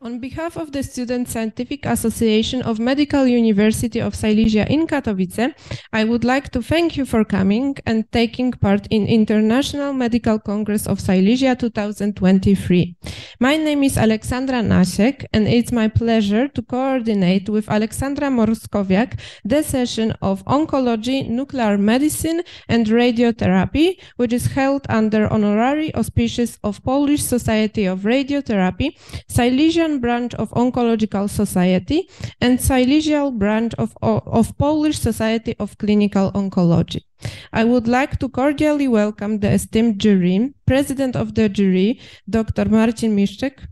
On behalf of the Student Scientific Association of Medical University of Silesia in Katowice, I would like to thank you for coming and taking part in International Medical Congress of Silesia 2023. My name is Aleksandra Nasiek, and it's my pleasure to coordinate with Aleksandra Morskowiak the session of Oncology, Nuclear Medicine and Radiotherapy, which is held under honorary auspices of Polish Society of Radiotherapy, Silesian branch of Oncological Society, and Silesian branch of Polish Society of Clinical Oncology. I would like to cordially welcome the esteemed jury, President of the jury, Dr. Marcin Miszczek,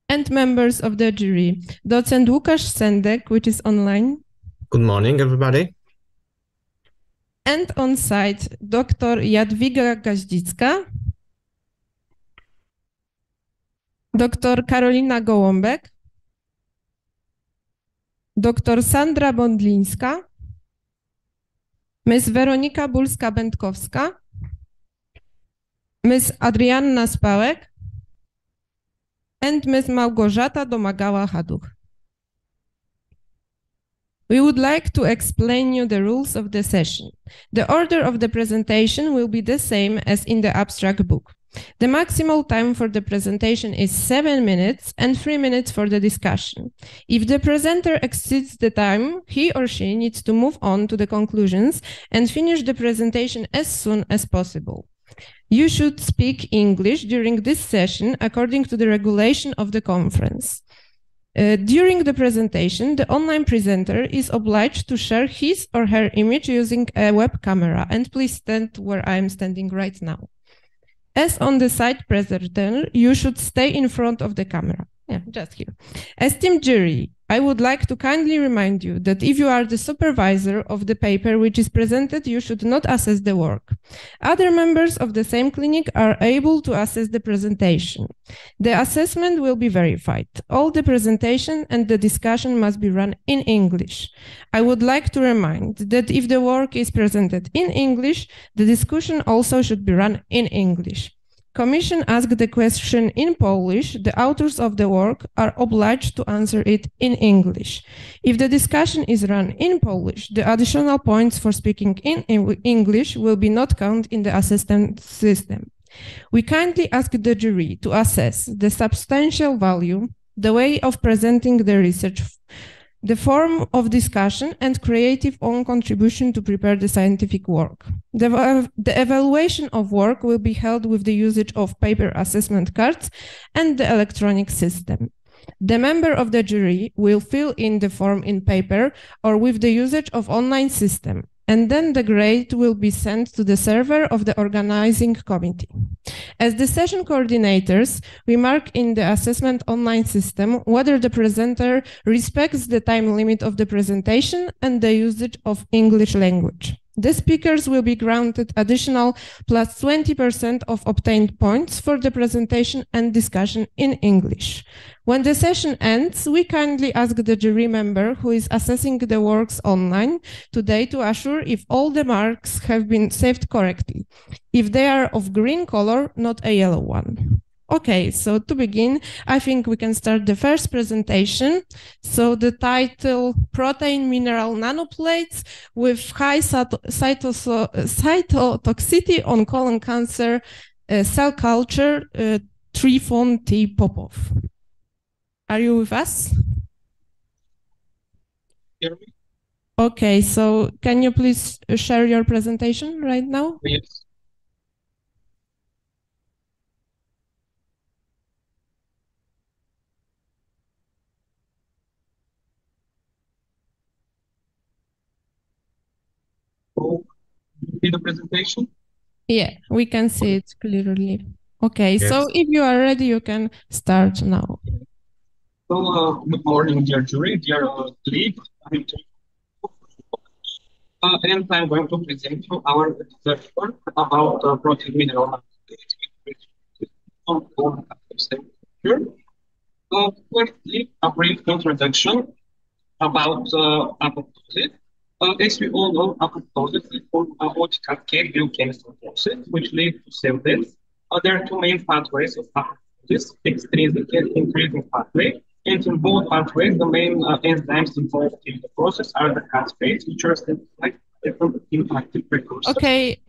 and members of the jury, Docent Łukasz Sendek, which is online. Good morning, everybody. And on site, Dr. Jadwiga Gaździcka, Dr. Karolina Gołąbek, Dr. Sandra Bondlińska, Ms. Weronika Bulska-Będkowska, Ms. Adrianna Spałek, and Ms. Małgorzata Domagała-Haduch. We would like to explain you the rules of the session. The order of the presentation will be the same as in the abstract book. The maximal time for the presentation is 7 minutes and 3 minutes for the discussion. If the presenter exceeds the time, he or she needs to move on to the conclusions and finish the presentation as soon as possible. You should speak English during this session according to the regulation of the conference. During the presentation, the online presenter is obliged to share his or her image using a web camera, and please stand where I am standing right now. As on the side presenter, you should stay in front of the camera. Yeah, just here. Esteemed jury, I would like to kindly remind you that if you are the supervisor of the paper which is presented, you should not assess the work. Other members of the same clinic are able to assess the presentation. The assessment will be verified. All the presentation and the discussion must be run in English. I would like to remind that if the work is presented in English, the discussion also should be run in English. Commission asked the question in Polish. The authors of the work are obliged to answer it in English. If the discussion is run in Polish, the additional points for speaking in English will be not counted in the assessment system. We kindly ask the jury to assess the substantial value, the way of presenting the research, the form of discussion, and creative own contribution to prepare the scientific work. The evaluation of work will be held with the usage of paper assessment cards and the electronic system. The member of the jury will fill in the form in paper or with the usage of online system, and then the grade will be sent to the server of the organizing committee. As the session coordinators, we mark in the assessment online system whether the presenter respects the time limit of the presentation and the usage of English language. The speakers will be granted additional plus 20% of obtained points for the presentation and discussion in English. When the session ends, we kindly ask the jury member who is assessing the works online today to assure if all the marks have been saved correctly. If they are of green color, not a yellow one. Okay, so to begin, I think we can start the first presentation. So the title, Protein Mineral Nanoplates with High Cytotoxicity on Colon Cancer Cell Culture, Trifon T. Popov. Are you with us? Hear me? Okay, so can you please share your presentation right now? Yes. See the presentation? Yeah, we can see it clearly. Okay, Yes. so if you are ready, you can start now. So, good morning, dear jury, dear colleague. And I'm going to present you our research work about protein mineral nanoplates. Firstly, a brief introduction about apoptosis. As we all know, apoptosis is a multi-cascade biochemical process which leads to cell death There are two main pathways of apoptosis, extrinsic and intrinsic pathway. And in both pathways, the main enzymes involved in the process are the caspase, which are like different inactive precursors.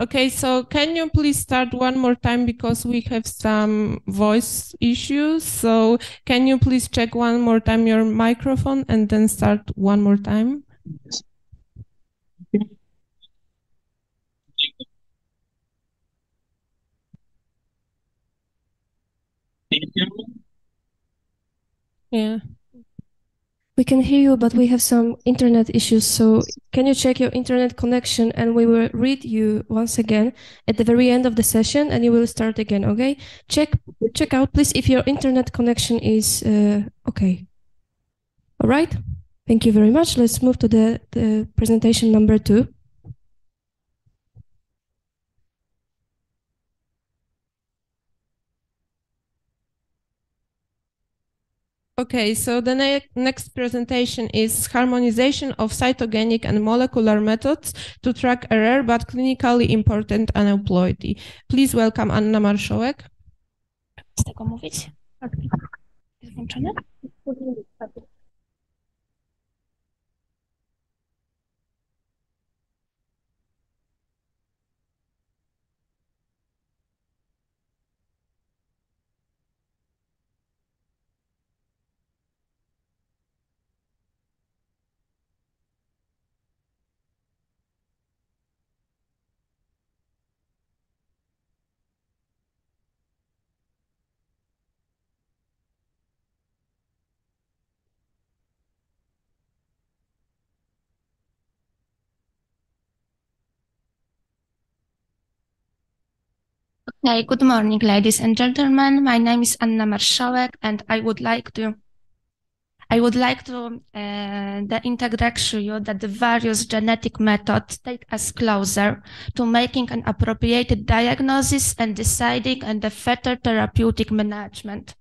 Okay, so can you please start one more time because we have some voice issues. So can you please check one more time your microphone and then start one more time? Yes. Yeah. We can hear you, but we have some internet issues. So can you check your internet connection and we will read you once again at the very end of the session and you will start again, okay? Check out, please, if your internet connection is okay. All right. Thank you very much. Let's move to the presentation number 2. Okay, so the next presentation is harmonization of cytogenic and molecular methods to track a rare but clinically important aneuploidy. Please welcome Anna Marszałek. Z tego mówić? Jest włączone? Okay, good morning, ladies and gentlemen. My name is Anna Marszałek, and I would like to the introduction you that the various genetic methods take us closer to making an appropriate diagnosis and deciding on the better therapeutic management.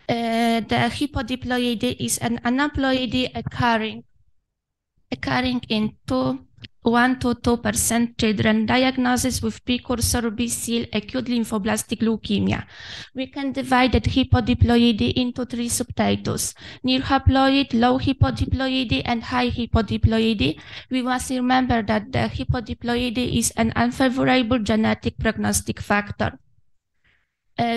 The hypodiploidy is an aneuploidy occurring in 1 to 2% children diagnosed with precursor B-cell acute lymphoblastic leukemia. We can divide the hypodiploidy into 3 subtypes: near haploid, low hypodiploidy, and high hypodiploidy. We must remember that the hypodiploidy is an unfavorable genetic prognostic factor.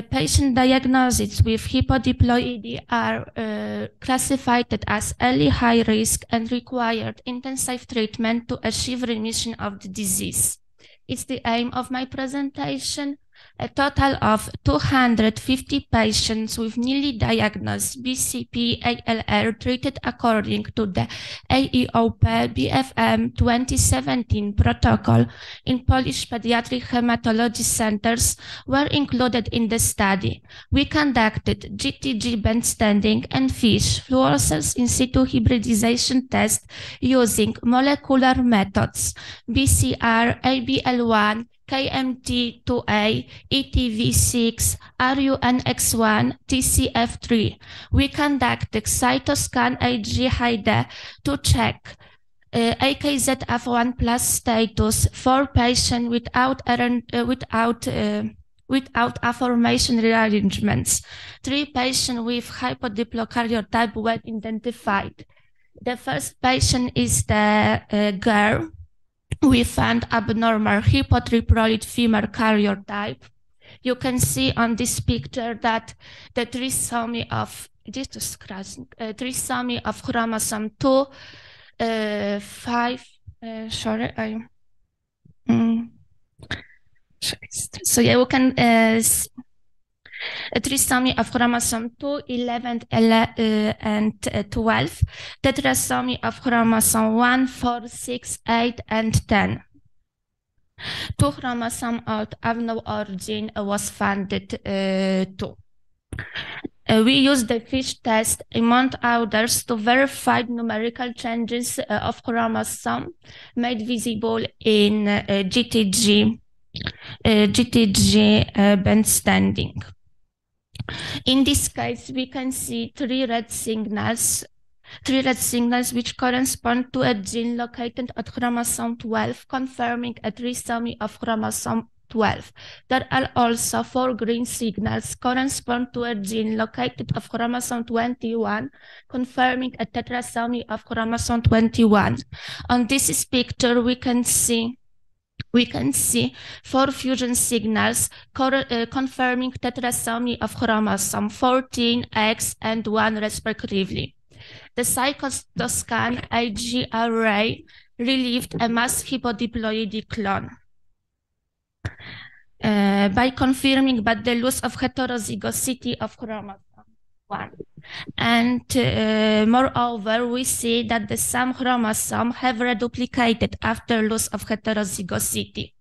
Patient diagnosis with hypodiploidy are classified as early high risk and required intensive treatment to achieve remission of the disease. It's the aim of my presentation. A total of 250 patients with newly diagnosed BCP-ALL treated according to the AEOP BFM 2017 protocol in Polish pediatric hematology centers were included in the study. We conducted GTG band standing and FISH fluorescence in situ hybridization test using molecular methods BCR, ABL1, KMT2A, ETV6, RUNX1, TCF3. We conducted cytoscan HG-HD to check AKZF1 plus status for patients without affirmation rearrangements. 3 patients with hypodiplokaryotype were identified. The first patient is the girl. We found abnormal hypotriploid femur karyotype. You can see on this picture that the trisomy of chromosome 2, 5. So yeah, we can a trisomy of chromosome 2, 11, and 12, tetrasomy of chromosome 1, 4, 6, 8, and 10. 2 chromosomes of unknown origin was found too. We used the FISH test, among others, to verify numerical changes of chromosome made visible in GTG band standing. In this case, we can see 3 red signals which correspond to a gene located at chromosome 12, confirming a trisomy of chromosome 12. There are also 4 green signals correspond to a gene located of chromosome 21, confirming a tetrasomy of chromosome 21. On this picture, we can see 4 fusion signals confirming tetrasomy of chromosome 14, X, and 1 respectively. The cytoscan Ig array relieved a mass hypodiploidy clone by confirming but the loss of heterozygosity of chromosome 1. And moreover, we see that the same chromosome have reduplicated after loss of heterozygosity.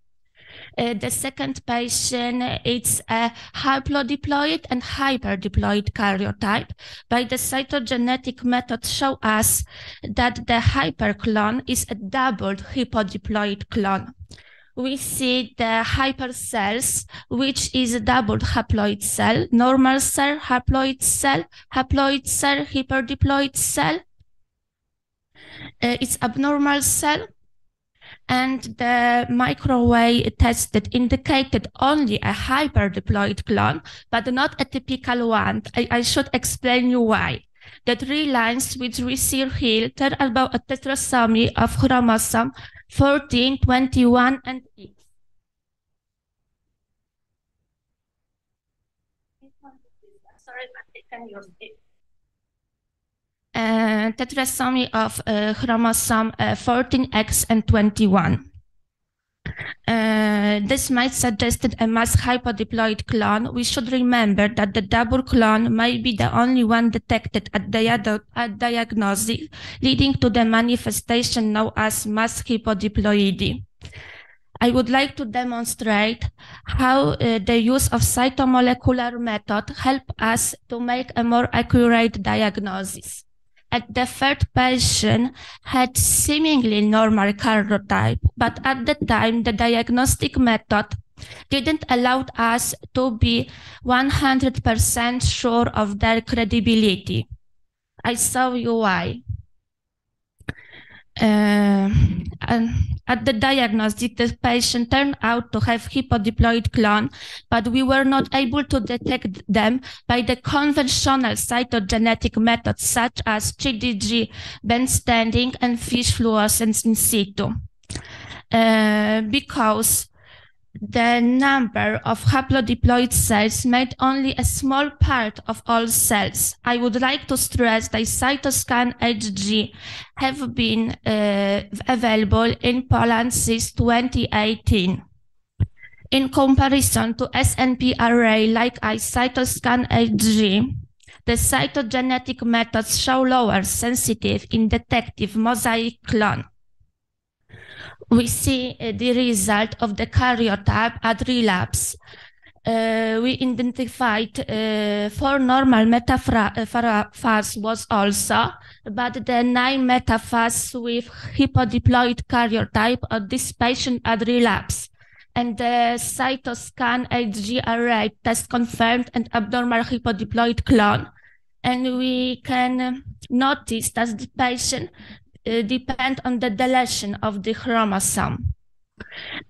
The second patient, it's a haplodiploid and hyperdiploid karyotype. By the cytogenetic method show us that the hyperclone is a doubled hypodiploid clone. We see the hyper cells, which is a doubled haploid cell, normal cell, haploid cell, hyperdiploid cell. It's abnormal cell. And the microarray tested indicated only a hyperdiploid clone, but not a typical one. I should explain you why. The 3 lines which we see here tell about a tetrasomy of chromosome 14, 21, and X. Sorry, but I can use it. Tetrasomy of chromosome 14X and 21. This might suggest a mass hypodiploid clone. We should remember that the double clone may be the only one detected at diagnosis, leading to the manifestation known as mass hypodiploidy. I would like to demonstrate how the use of cytomolecular method help us to make a more accurate diagnosis. At the 3rd patient had seemingly normal karyotype, but at the time the diagnostic method didn't allow us to be 100% sure of their credibility. I show you why. At the diagnostic, the patient turned out to have hypodiploid clone, but we were not able to detect them by the conventional cytogenetic methods such as GDG, band standing, and fish fluorescence in situ. Because the number of haplodiploid cells made only a small part of all cells. I would like to stress that cytoscan HG have been available in Poland since 2018. In comparison to SNP array like cytoscan HG, the cytogenetic methods show lower sensitive in detective mosaic clone. We see the result of the karyotype at relapse. We identified 4 normal metaphase was also, but the 9 metaphase with hypodiploid karyotype of this patient at relapse. And the cytoscan HG array test confirmed an abnormal hypodiploid clone. And we can notice that the patient depend on the deletion of the chromosome.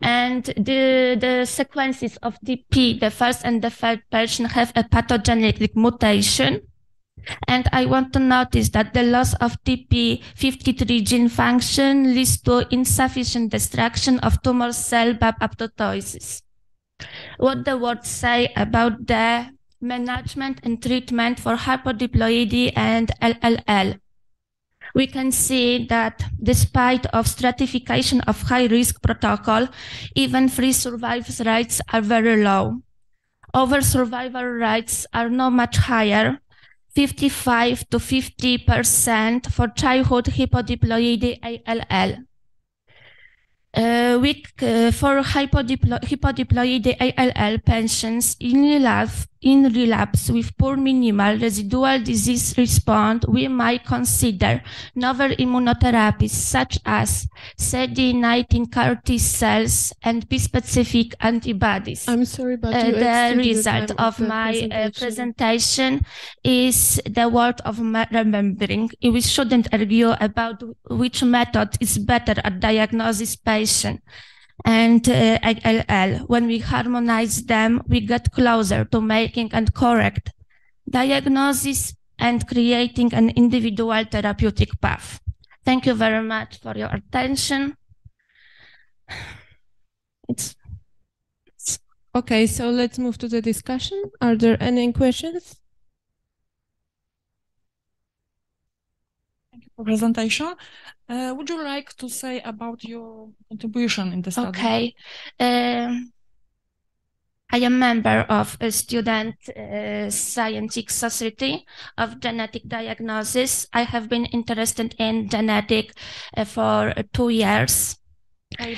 And the sequences of TP, the 1st and the 3rd patient, have a pathogenic mutation. And I want to notice that the loss of TP53 gene function leads to insufficient destruction of tumor cell by apoptosis. What the words say about the management and treatment for hypodiploidy and LLL. We can see that despite of stratification of high-risk protocol, event-free survival rates are very low. Overall survival rates are not much higher, 55 to 50% for childhood hypodiploidy ALL. For hypodiploidy ALL patients in relapse with poor minimal residual disease response, we might consider novel immunotherapies such as CD19 CAR T cells and bispecific antibodies. I'm sorry, but the result of my presentation is the word of remembering. We shouldn't argue about which method is better at diagnosis patient. and ILL. When we harmonize them, we get closer to making and correct diagnosis and creating an individual therapeutic path. Thank you very much for your attention. Okay, so let's move to the discussion. Are there any questions? Thank you for presentation. Would you like to say about your contribution in the study? Okay. I am member of a student scientific society of genetic diagnosis. I have been interested in genetic for 2 years. Okay,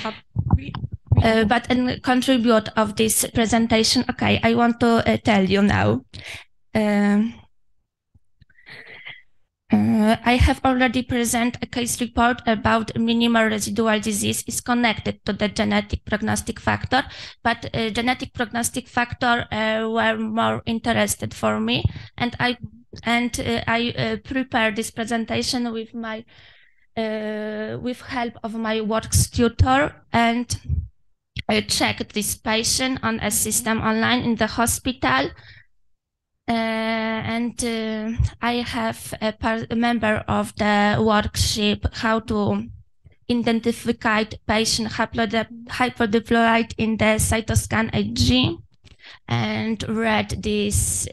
but in contribute of this presentation, okay, I want to tell you now. I have already presented a case report about minimal residual disease is connected to the genetic prognostic factor, but genetic prognostic factor were more interested for me, and I prepared this presentation with my with help of my works tutor, and I checked this patient on a system online in the hospital. I have a member of the workshop how to identify patient hypodiploid in the cytoscan HG, and read this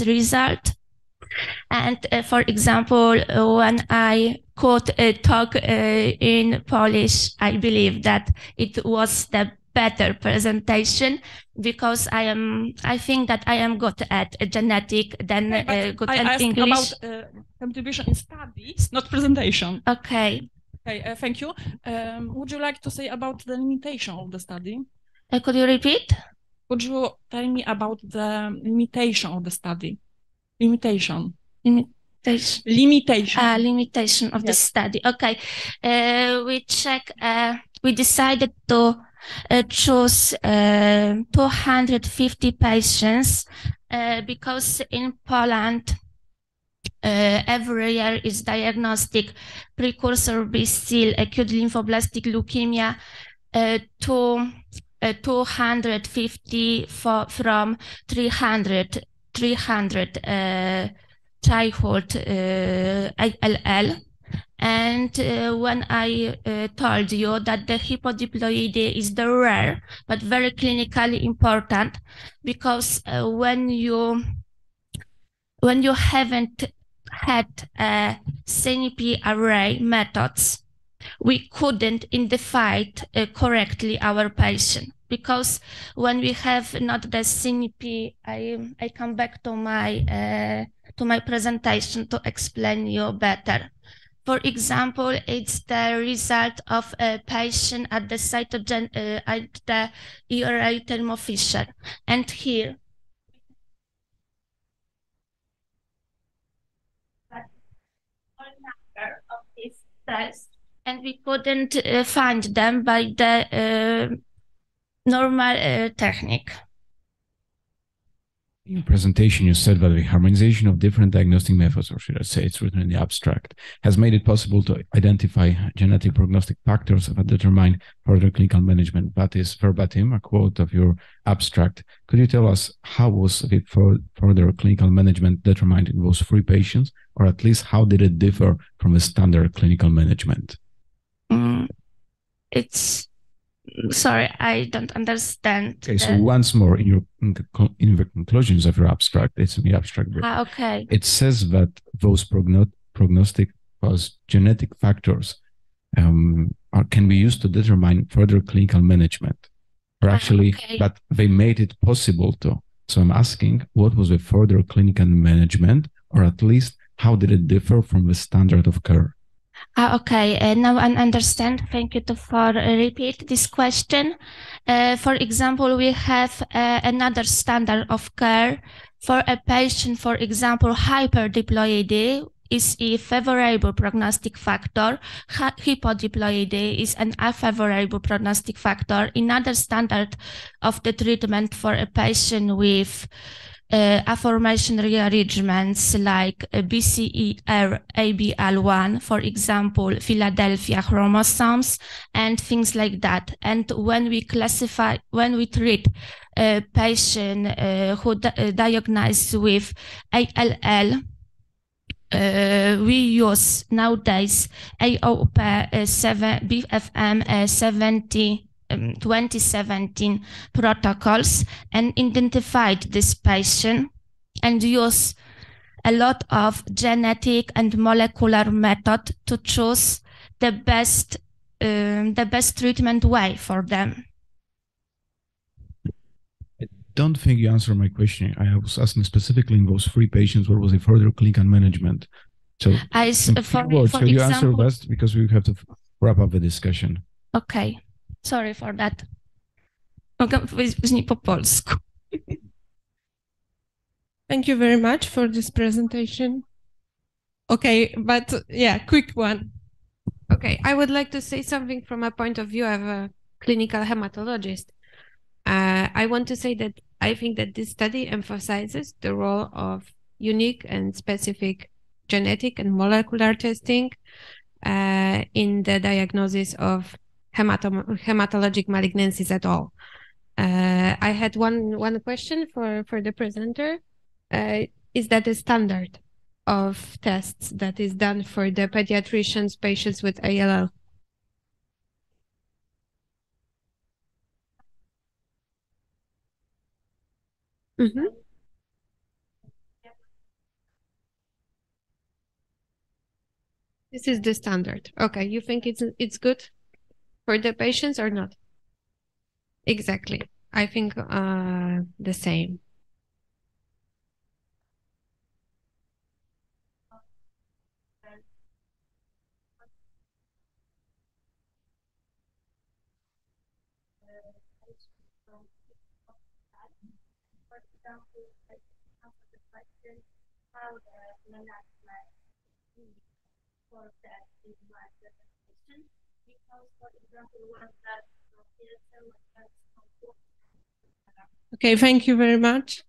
result. And for example, when I could talk in Polish, I believe that it was the better presentation, because I think that I am good at genetic than good at English. About contribution in studies, not presentation. Okay. Okay, thank you. Would you like to say about the limitation of the study? Could you repeat? Would you tell me about the limitation of the study? Limitation of the study. Okay. We decided to choose 250 patients because in Poland every year is diagnostic precursor B-cell acute lymphoblastic leukemia 250 from 300 childhood ILL. And when I told you that the hypodiploidy is the rare but very clinically important, because when you haven't had SIMC array methods, we couldn't identify correctly our patient, because when we have not the SIMC, I come back to my presentation to explain you better. For example, it's the result of a patient at the at the ERA Thermo Fisher, and here number of these tests, and we couldn't find them by the normal technique. In your presentation, you said that the harmonization of different diagnostic methods, or should I say it's written in the abstract, has made it possible to identify genetic prognostic factors that determine further clinical management. That is verbatim, a quote of your abstract. Could you tell us how was the further clinical management determined in those 3 patients, or at least how did it differ from a standard clinical management? Sorry, I don't understand. Okay, so once more, in the conclusions of your abstract, it's in the abstract book. Okay. It says that those prognostic genetic factors can be used to determine further clinical management, or actually that they made it possible to. So I'm asking, what was the further clinical management, or at least how did it differ from the standard of care? Okay, now I understand. Thank you for repeat this question. For example, we have another standard of care for a patient, for example, hyperdiploidy is a favorable prognostic factor. Hypodiploidy is an unfavorable prognostic factor. Another standard of the treatment for a patient with affirmation rearrangements like BCER-ABL1, for example, Philadelphia chromosomes, and things like that. And when we treat a patient who diagnosed with ALL, we use nowadays AOP BFM 2017 protocols and identified this patient and use a lot of genetic and molecular method to choose the best treatment way for them. I don't think you answered my question. I was asking specifically in those 3 patients, what was the further clinical management? So, for you answer best because we have to wrap up the discussion. Okay. Sorry for that. Mogę powiedzieć później po polsku. Thank you very much for this presentation. Okay, but yeah, quick one. Okay, I would like to say something from a point of view of a clinical hematologist. I want to say that I think that this study emphasizes the role of unique and specific genetic and molecular testing in the diagnosis of hematologic malignancies at all. I had one question for the presenter. Is that a standard of tests that is done for the pediatricians, patients with ALL? Mm-hmm. This is the standard. Okay, you think it's good for the patients or not? Exactly. I think the same. Okay, thank you very much.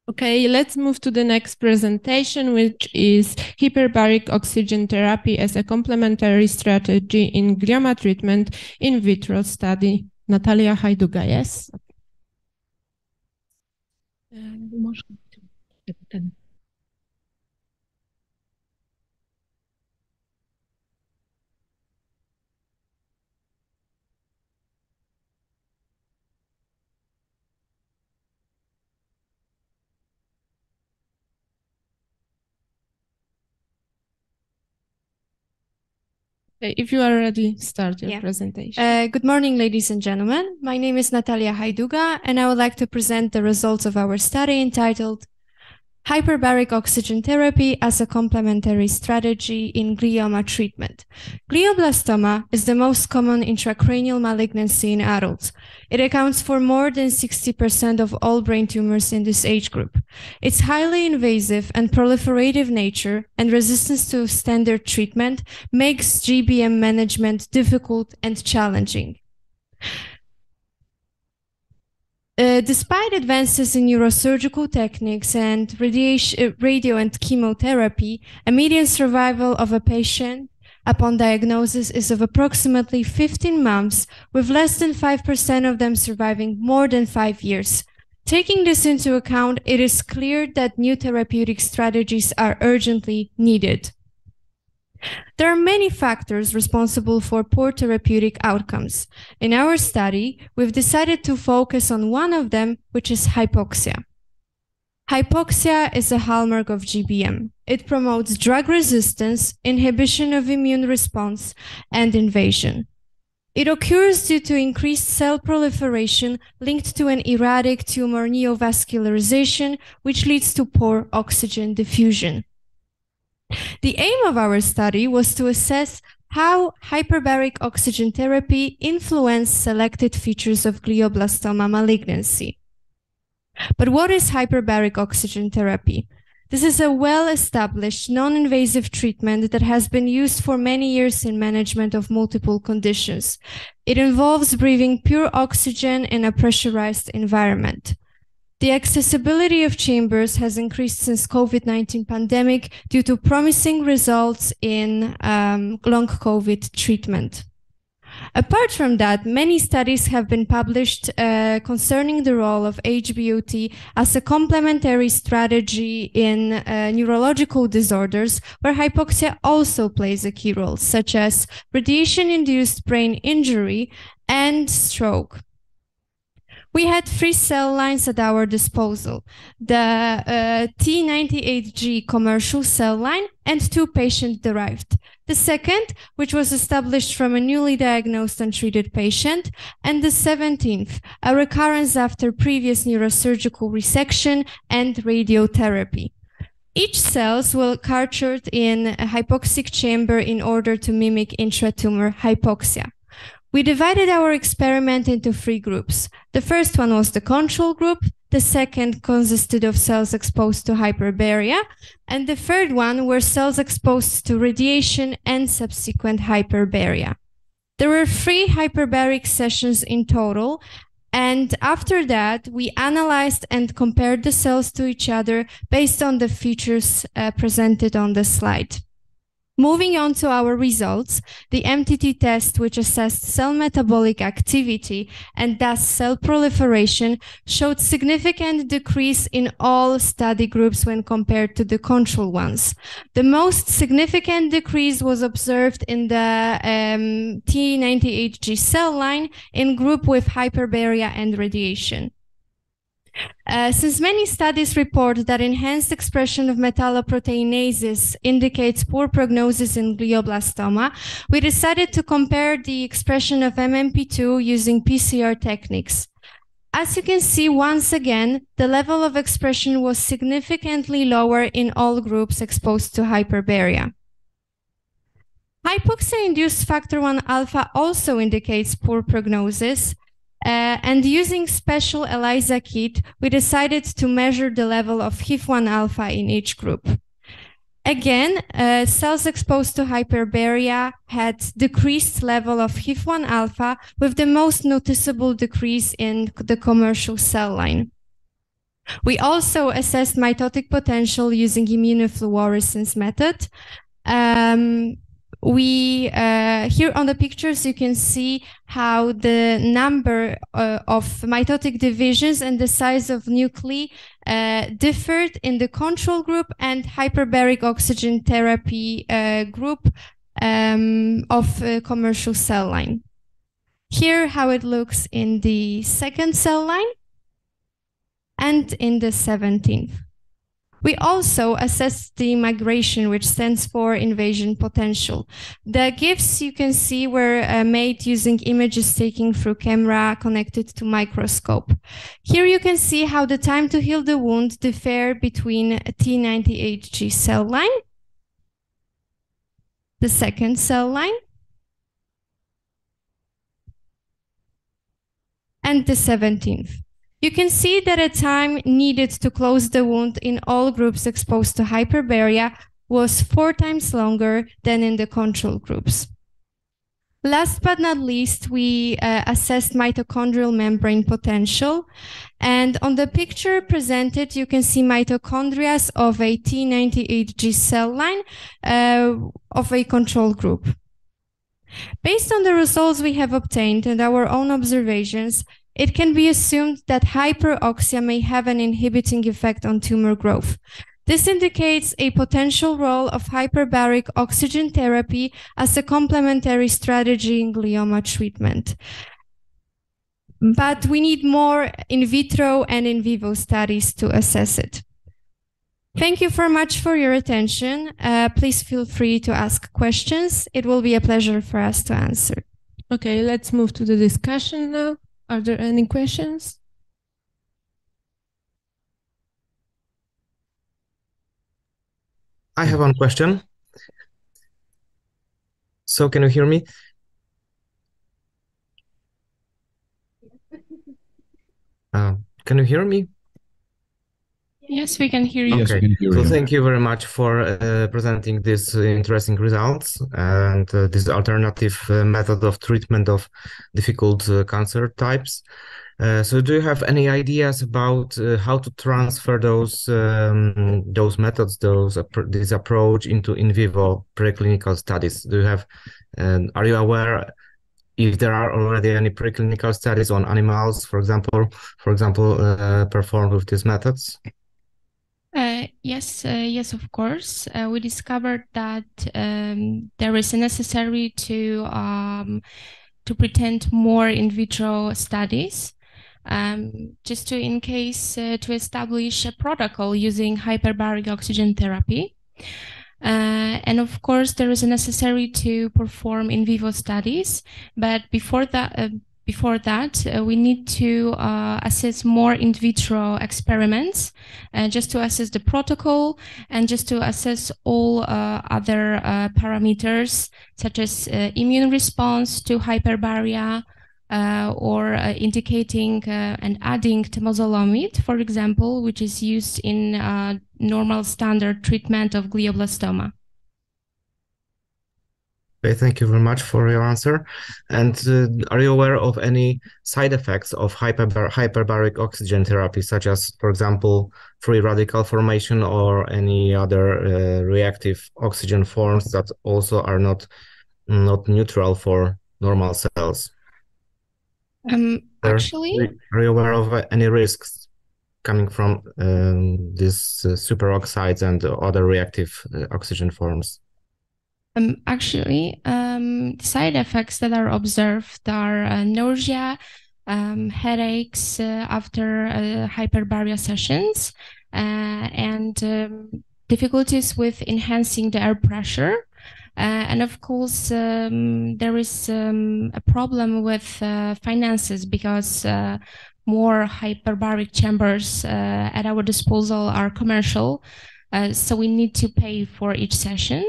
Okay, let's move to the next presentation, which is hyperbaric oxygen therapy as a complementary strategy in glioma treatment in vitro study. Natalia Hajduga, yes? If you are ready, start your presentation. Good morning, ladies and gentlemen. My name is Natalia Hajduga, and I would like to present the results of our study entitled Hyperbaric Oxygen Therapy as a Complementary Strategy in Glioma Treatment. Glioblastoma is the most common intracranial malignancy in adults. It accounts for more than 60% of all brain tumors in this age group. Its highly invasive and proliferative nature and resistance to standard treatment makes GBM management difficult and challenging. Despite advances in neurosurgical techniques and radio and chemotherapy, a median survival of a patient upon diagnosis is of approximately 15 months, with less than 5% of them surviving more than 5 years. Taking this into account, it is clear that new therapeutic strategies are urgently needed. There are many factors responsible for poor therapeutic outcomes. In our study, we've decided to focus on one of them, which is hypoxia. Hypoxia is a hallmark of GBM. It promotes drug resistance, inhibition of immune response, and invasion. It occurs due to increased cell proliferation linked to an erratic tumor neovascularization, which leads to poor oxygen diffusion. The aim of our study was to assess how hyperbaric oxygen therapy influenced selected features of glioblastoma malignancy. But what is hyperbaric oxygen therapy? This is a well-established, non-invasive treatment that has been used for many years in management of multiple conditions. It involves breathing pure oxygen in a pressurized environment. The accessibility of chambers has increased since COVID-19 pandemic due to promising results in long COVID treatment. Apart from that, many studies have been published concerning the role of HBOT as a complementary strategy in neurological disorders, where hypoxia also plays a key role, such as radiation-induced brain injury and stroke. We had 3 cell lines at our disposal, the T98G commercial cell line and 2 patient-derived. The second, which was established from a newly diagnosed and treated patient, and the 17th, a recurrence after previous neurosurgical resection and radiotherapy. Each cells were cultured in a hypoxic chamber in order to mimic intratumor hypoxia. We divided our experiment into 3 groups. The first one was the control group, the second consisted of cells exposed to hyperbaria, and the third one were cells exposed to radiation and subsequent hyperbaria. There were 3 hyperbaric sessions in total, and after that, we analyzed and compared the cells to each other based on the features presented on the slide. Moving on to our results, the MTT test, which assessed cell metabolic activity and thus cell proliferation, showed significant decrease in all study groups when compared to the control ones. The most significant decrease was observed in the T98G cell line in group with hyperbaria and radiation. Since many studies report that enhanced expression of metalloproteinases indicates poor prognosis in glioblastoma, we decided to compare the expression of MMP2 using PCR techniques. As you can see, once again, the level of expression was significantly lower in all groups exposed to hyperbaria. Hypoxia-induced factor 1 alpha also indicates poor prognosis. And using special ELISA kit, we decided to measure the level of HIF1 alpha in each group. Again, cells exposed to hyperbaria had decreased level of HIF1 alpha, with the most noticeable decrease in the commercial cell line. We also assessed mitotic potential using immunofluorescence method. Here on the pictures, you can see how the number of mitotic divisions and the size of nuclei differed in the control group and hyperbaric oxygen therapy group of commercial cell line. Here, how it looks in the second cell line and in the 17th. We also assessed the migration, which stands for invasion potential. The GIFs you can see were made using images taken through camera connected to microscope. Here you can see how the time to heal the wound differed between a T98G cell line, the second cell line, and the 17th. You can see that the time needed to close the wound in all groups exposed to hyperbaria was 4 times longer than in the control groups. Last but not least, we assessed mitochondrial membrane potential. And on the picture presented, you can see mitochondria of a T98G cell line of a control group. Based on the results we have obtained and our own observations, it can be assumed that hyperoxia may have an inhibiting effect on tumor growth. This indicates a potential role of hyperbaric oxygen therapy as a complementary strategy in glioma treatment. But we need more in vitro and in vivo studies to assess it. Thank you very much for your attention. Please feel free to ask questions. It will be a pleasure for us to answer. Okay, let's move to the discussion now. Are there any questions? I have one question. So can you hear me? Can you hear me? Yes, we can hear you. Yes, we Okay, can hear so you. thank you very much for presenting these interesting results and this alternative method of treatment of difficult cancer types. So do you have any ideas about how to transfer those methods, this approach into in vivo preclinical studies? Do you have, are you aware if there are already any preclinical studies on animals, for example, performed with these methods? Yes, of course. We discovered that there is a necessary to pretend more in vitro studies, just to establish a protocol using hyperbaric oxygen therapy. And of course, there is a necessary to perform in vivo studies, but before that, we need to assess more in vitro experiments, just to assess the protocol and just to assess all other parameters, such as immune response to hyperbaria, or indicating and adding temozolomide, for example, which is used in normal standard treatment of glioblastoma. Okay, thank you very much for your answer. And are you aware of any side effects of hyperbaric oxygen therapy, such as, for example, free radical formation or any other reactive oxygen forms that also are not neutral for normal cells? Actually, are you aware of any risks coming from these superoxides and other reactive oxygen forms? The side effects that are observed are nausea, headaches after hyperbaria sessions, and difficulties with enhancing the air pressure. And of course, there is a problem with finances, because more hyperbaric chambers at our disposal are commercial, so we need to pay for each session.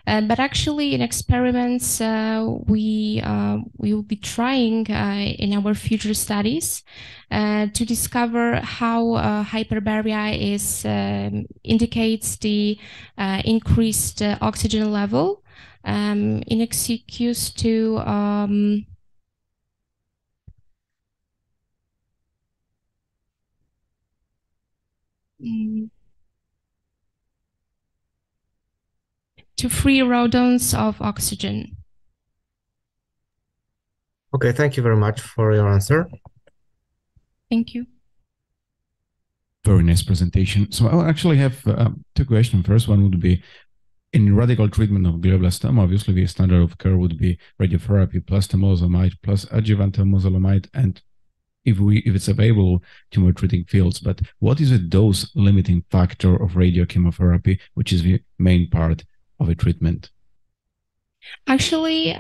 But actually, in experiments, we will be trying in our future studies to discover how hyperbaria indicates the increased oxygen level in excuse to free rodents of oxygen. Okay, thank you very much for your answer. Thank you. Very nice presentation. So I'll actually have two questions. First one would be, in radical treatment of glioblastoma, obviously the standard of care would be radiotherapy plus temozolomide plus adjuvant temozolomide, and if it's available, tumor treating fields. But what is the dose limiting factor of radiochemotherapy, which is the main part of a treatment? Actually,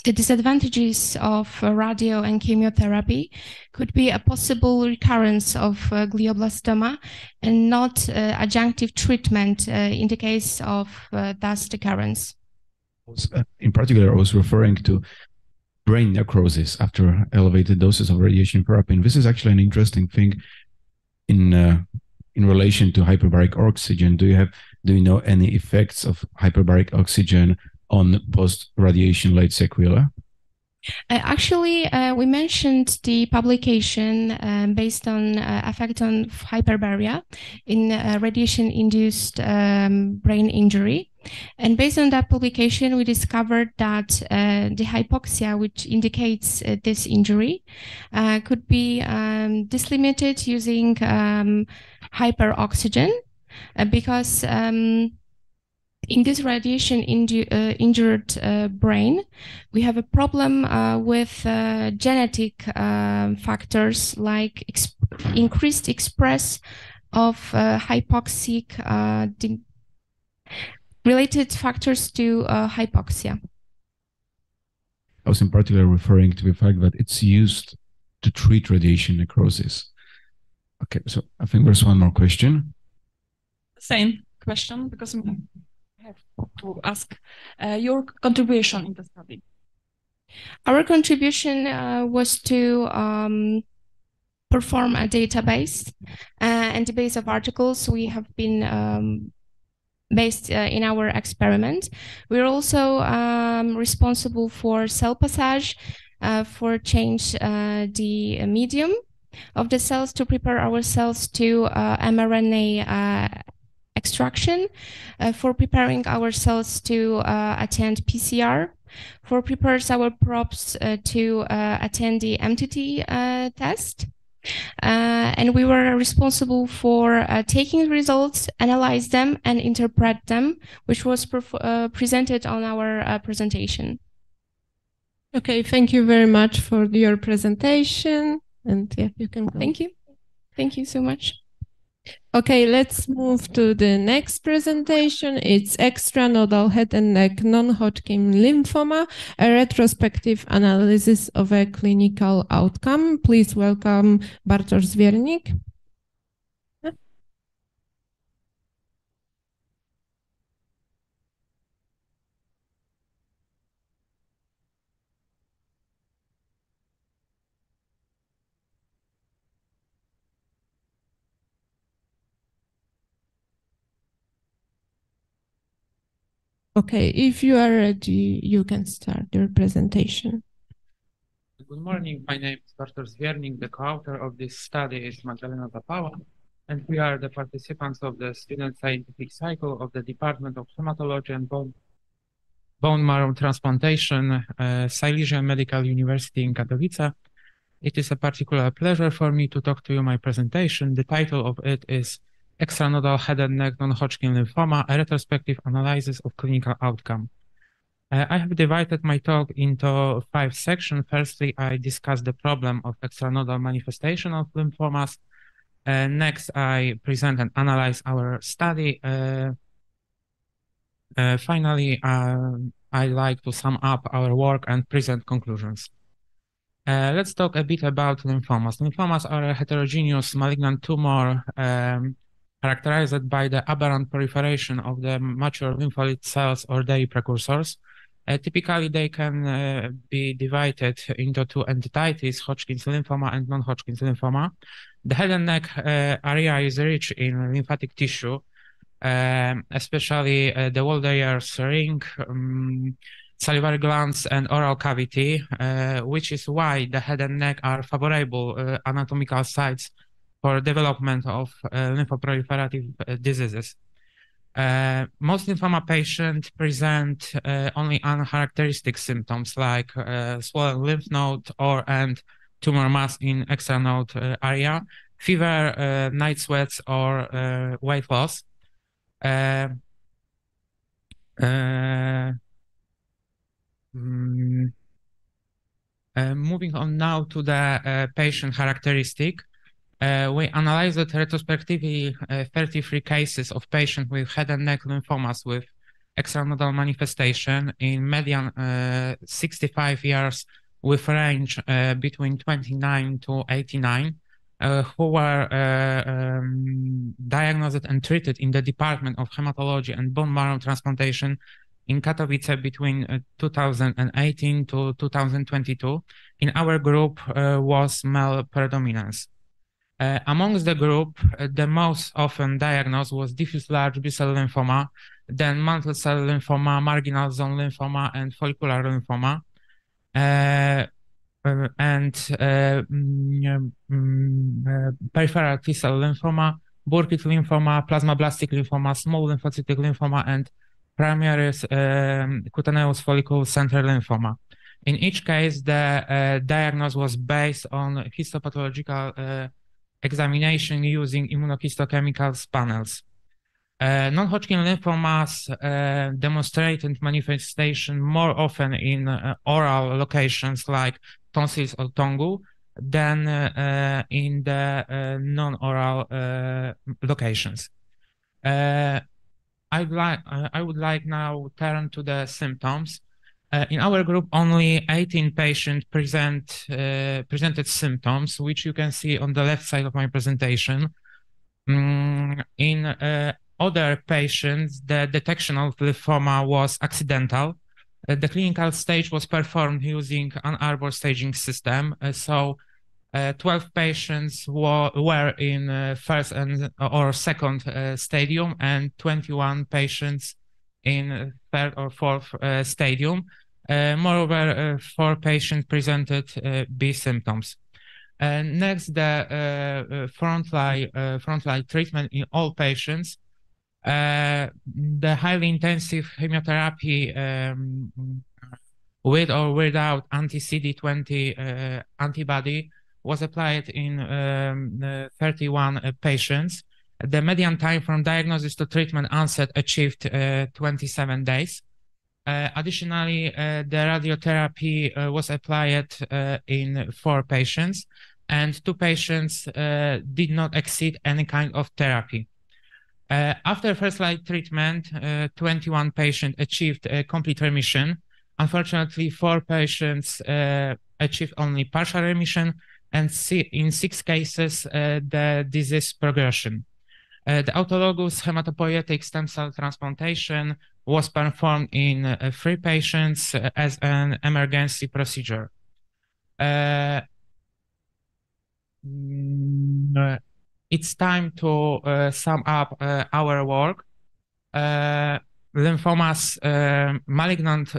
the disadvantages of radio and chemotherapy could be a possible recurrence of glioblastoma and not adjunctive treatment in the case of thus recurrence. In particular, I was referring to brain necrosis after elevated doses of radiation therapy. And this is actually an interesting thing in relation to hyperbaric oxygen. Do you know any effects of hyperbaric oxygen on post-radiation late sequelae? Actually, we mentioned the publication based on effect on hyperbaria in radiation-induced brain injury. And based on that publication, we discovered that the hypoxia, which indicates this injury, could be delimited using hyperoxygen, because in this radiation injured brain, we have a problem with genetic factors like increased express of hypoxic related factors to hypoxia. I was in particular referring to the fact that it's used to treat radiation necrosis. Okay, so I think there's one more question. Same question, because I have to ask your contribution in the study. Our contribution was to perform a database and the base of articles we have been based in our experiment. We're also responsible for cell passage for change the medium of the cells to prepare our cells to mRNA extraction, for preparing our cells to attend PCR, for prepares our probes to attend the MTT test. And we were responsible for taking results, analyze them, and interpret them, which was presented on our presentation. Okay, thank you very much for your presentation. And yeah, you can go. Thank you. Thank you so much. Okay, let's move to the next presentation. It's extranodal head and neck non-Hodgkin lymphoma, a retrospective analysis of a clinical outcome. Please welcome Bartosz Wiernik. Okay, if you are ready, you can start your presentation. Good morning. My name is Bartosz Wiernik. The co-author of this study is Magdalena Zapała, and we are the participants of the student scientific cycle of the Department of Hematology and Bone Marrow Transplantation, Silesia Medical University in Katowice. It is a particular pleasure for me to talk to you my presentation. The title of it is Extranodal Head and Neck Non-Hodgkin Lymphoma, a retrospective analysis of clinical outcome. I have divided my talk into 5 sections. Firstly, I discuss the problem of extranodal manifestation of lymphomas. Next, I present and analyze our study. Finally, I like to sum up our work and present conclusions. Let's talk a bit about lymphomas. Lymphomas are a heterogeneous malignant tumor characterized by the aberrant proliferation of the mature lymphoid cells or their precursors. Typically, they can be divided into 2 entities, Hodgkin's lymphoma and non-Hodgkin's lymphoma. The head and neck area is rich in lymphatic tissue, especially the Waldeyr's ring, salivary glands, and oral cavity, which is why the head and neck are favorable anatomical sites for development of lymphoproliferative diseases. Most lymphoma patients present only uncharacteristic symptoms like swollen lymph node and tumor mass in extranode area, fever, night sweats, or weight loss. Moving on now to the patient characteristic. We analyzed retrospectively 33 cases of patients with head and neck lymphomas with extranodal manifestation in median 65 years with range between 29 to 89, who were diagnosed and treated in the Department of Hematology and Bone Marrow Transplantation in Katowice between 2018 to 2022. In our group was male predominance. Amongst the group, the most often diagnosed was diffuse large B-cell lymphoma, then mantle cell lymphoma, marginal zone lymphoma, and follicular lymphoma. Peripheral T-cell lymphoma, Burkitt lymphoma, plasmablastic lymphoma, small lymphocytic lymphoma, and primary cutaneous follicle center lymphoma. In each case, the diagnosis was based on histopathological examination using immunohistochemical panels. Non-Hodgkin lymphomas demonstrated manifestation more often in oral locations like tonsils or tongue than in the non-oral locations. I would like now turn to the symptoms. In our group, only 18 patients presented symptoms, which you can see on the left side of my presentation. In other patients, the detection of lymphoma was accidental. The clinical stage was performed using an Arbor staging system. 12 patients were in first or second stadium, and 21 patients in third or fourth stadium. Moreover, 4 patients presented B symptoms. Next, the frontline treatment in all patients. The highly intensive chemotherapy with or without anti-CD20 antibody was applied in 31 patients. The median time from diagnosis to treatment onset achieved 27 days. Additionally, the radiotherapy was applied in 4 patients, and 2 patients did not exceed any kind of therapy. After first-line treatment, 21 patients achieved a complete remission. Unfortunately, 4 patients achieved only partial remission, and in 6 cases, the disease progression. The autologous hematopoietic stem cell transplantation was performed in 3 patients as an emergency procedure. It's time to sum up our work. Lymphomas, malignant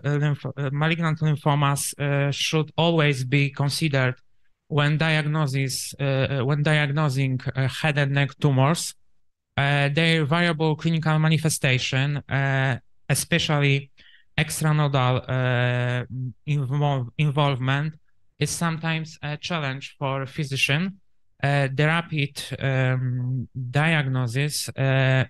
lymphomas should always be considered when diagnosing head and neck tumors. Their variable clinical manifestation, especially extranodal involvement, is sometimes a challenge for a physician. The rapid diagnosis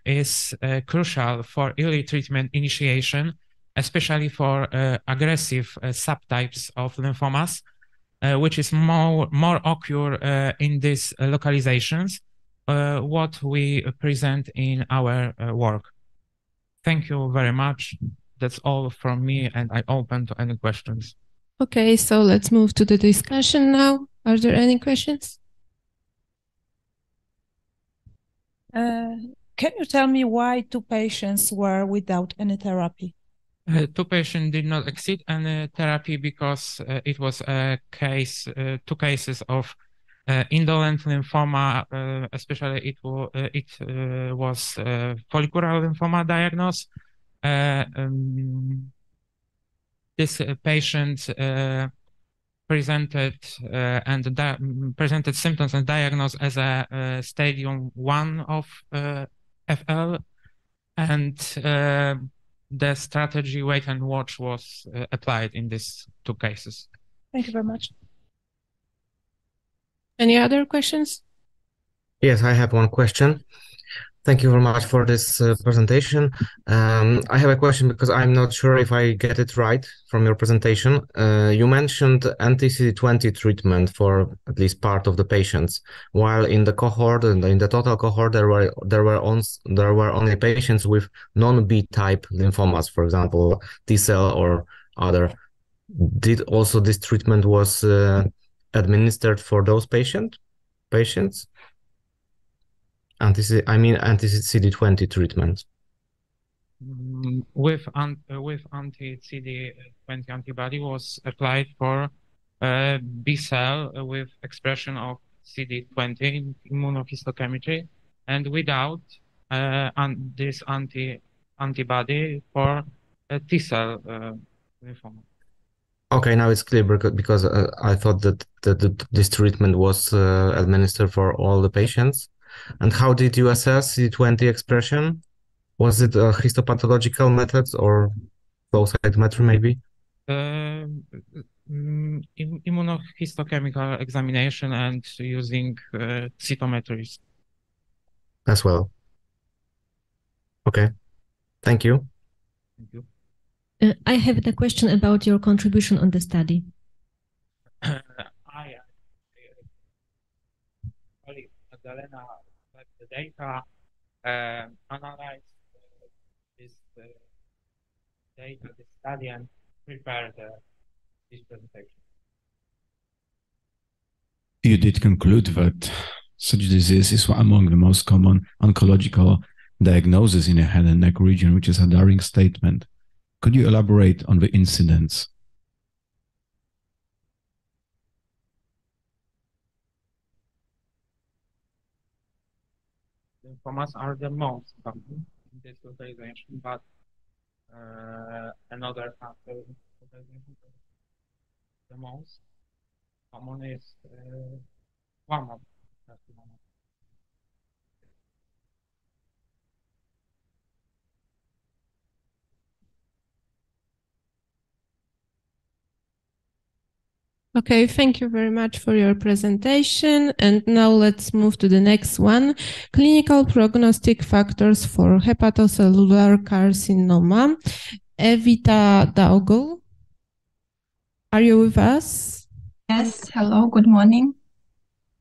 is crucial for early treatment initiation, especially for aggressive subtypes of lymphomas, which is more occur in these localizations, what we present in our work. Thank you very much. That's all from me, and I open to any questions. Okay, so let's move to the discussion now. Are there any questions? Can you tell me why 2 patients were without any therapy? 2 patients did not exceed any therapy because it was a case, 2 cases of indolent lymphoma, especially it was follicular lymphoma diagnosed. This patient presented symptoms and diagnosed as a stadium 1 of FL, and the strategy wait and watch was applied in these 2 cases. Thank you very much. Any other questions? Yes, I have one question. Thank you very much for this presentation. I have a question because I'm not sure if I get it right from your presentation. You mentioned anti-CD20 treatment for at least part of the patients, while in the cohort and in the total cohort there were only patients with non-B type lymphomas, for example, T cell or other. Did also this treatment was administered for those patients? Anti-CD20 treatment. With anti-CD20 antibody was applied for B cell with expression of CD20 in immunohistochemistry, and without this antibody for T cell lymphoma. Okay, now it's clear because I thought that this treatment was administered for all the patients. And how did you assess CD20 expression? Was it histopathological methods or flow cytometry maybe? Immunohistochemical examination and using cytometries. As well. Okay, thank you. Thank you. I have a question about your contribution on the study. Magdalena the data, analyze this data, the study, and prepare this presentation. You did conclude that such disease is among the most common oncological diagnoses in the head and neck region, which is a daring statement. Could you elaborate on the incidence? Lymphomas are the most common in this localization, but another factor The most common is warm-up. Okay, thank you very much for your presentation. And now let's move to the next one. Clinical prognostic factors for hepatocellular carcinoma. Evita Daugel, are you with us? Yes, hello, good morning.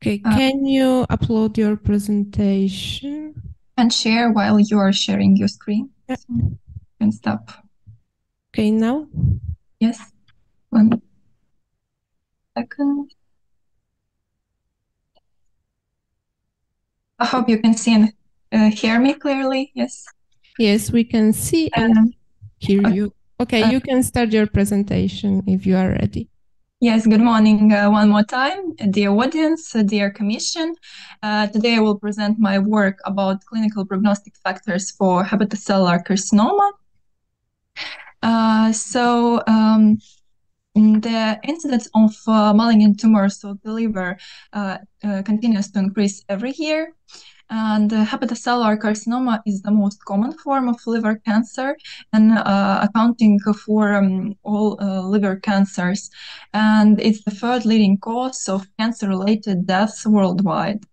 Okay, can you upload your presentation? And share while you are sharing your screen. Yeah. So you can stop. Okay, now? Yes, 1 second. I hope you can see and hear me clearly, yes? Yes, we can see and hear you. Okay, you can start your presentation if you are ready. Yes, good morning one more time, dear audience, dear commission. Today I will present my work about clinical prognostic factors for hepatocellular carcinoma. The incidence of malignant tumors of the liver continues to increase every year. And hepatocellular carcinoma is the most common form of liver cancer and accounting for all liver cancers. And it's the third leading cause of cancer-related deaths worldwide.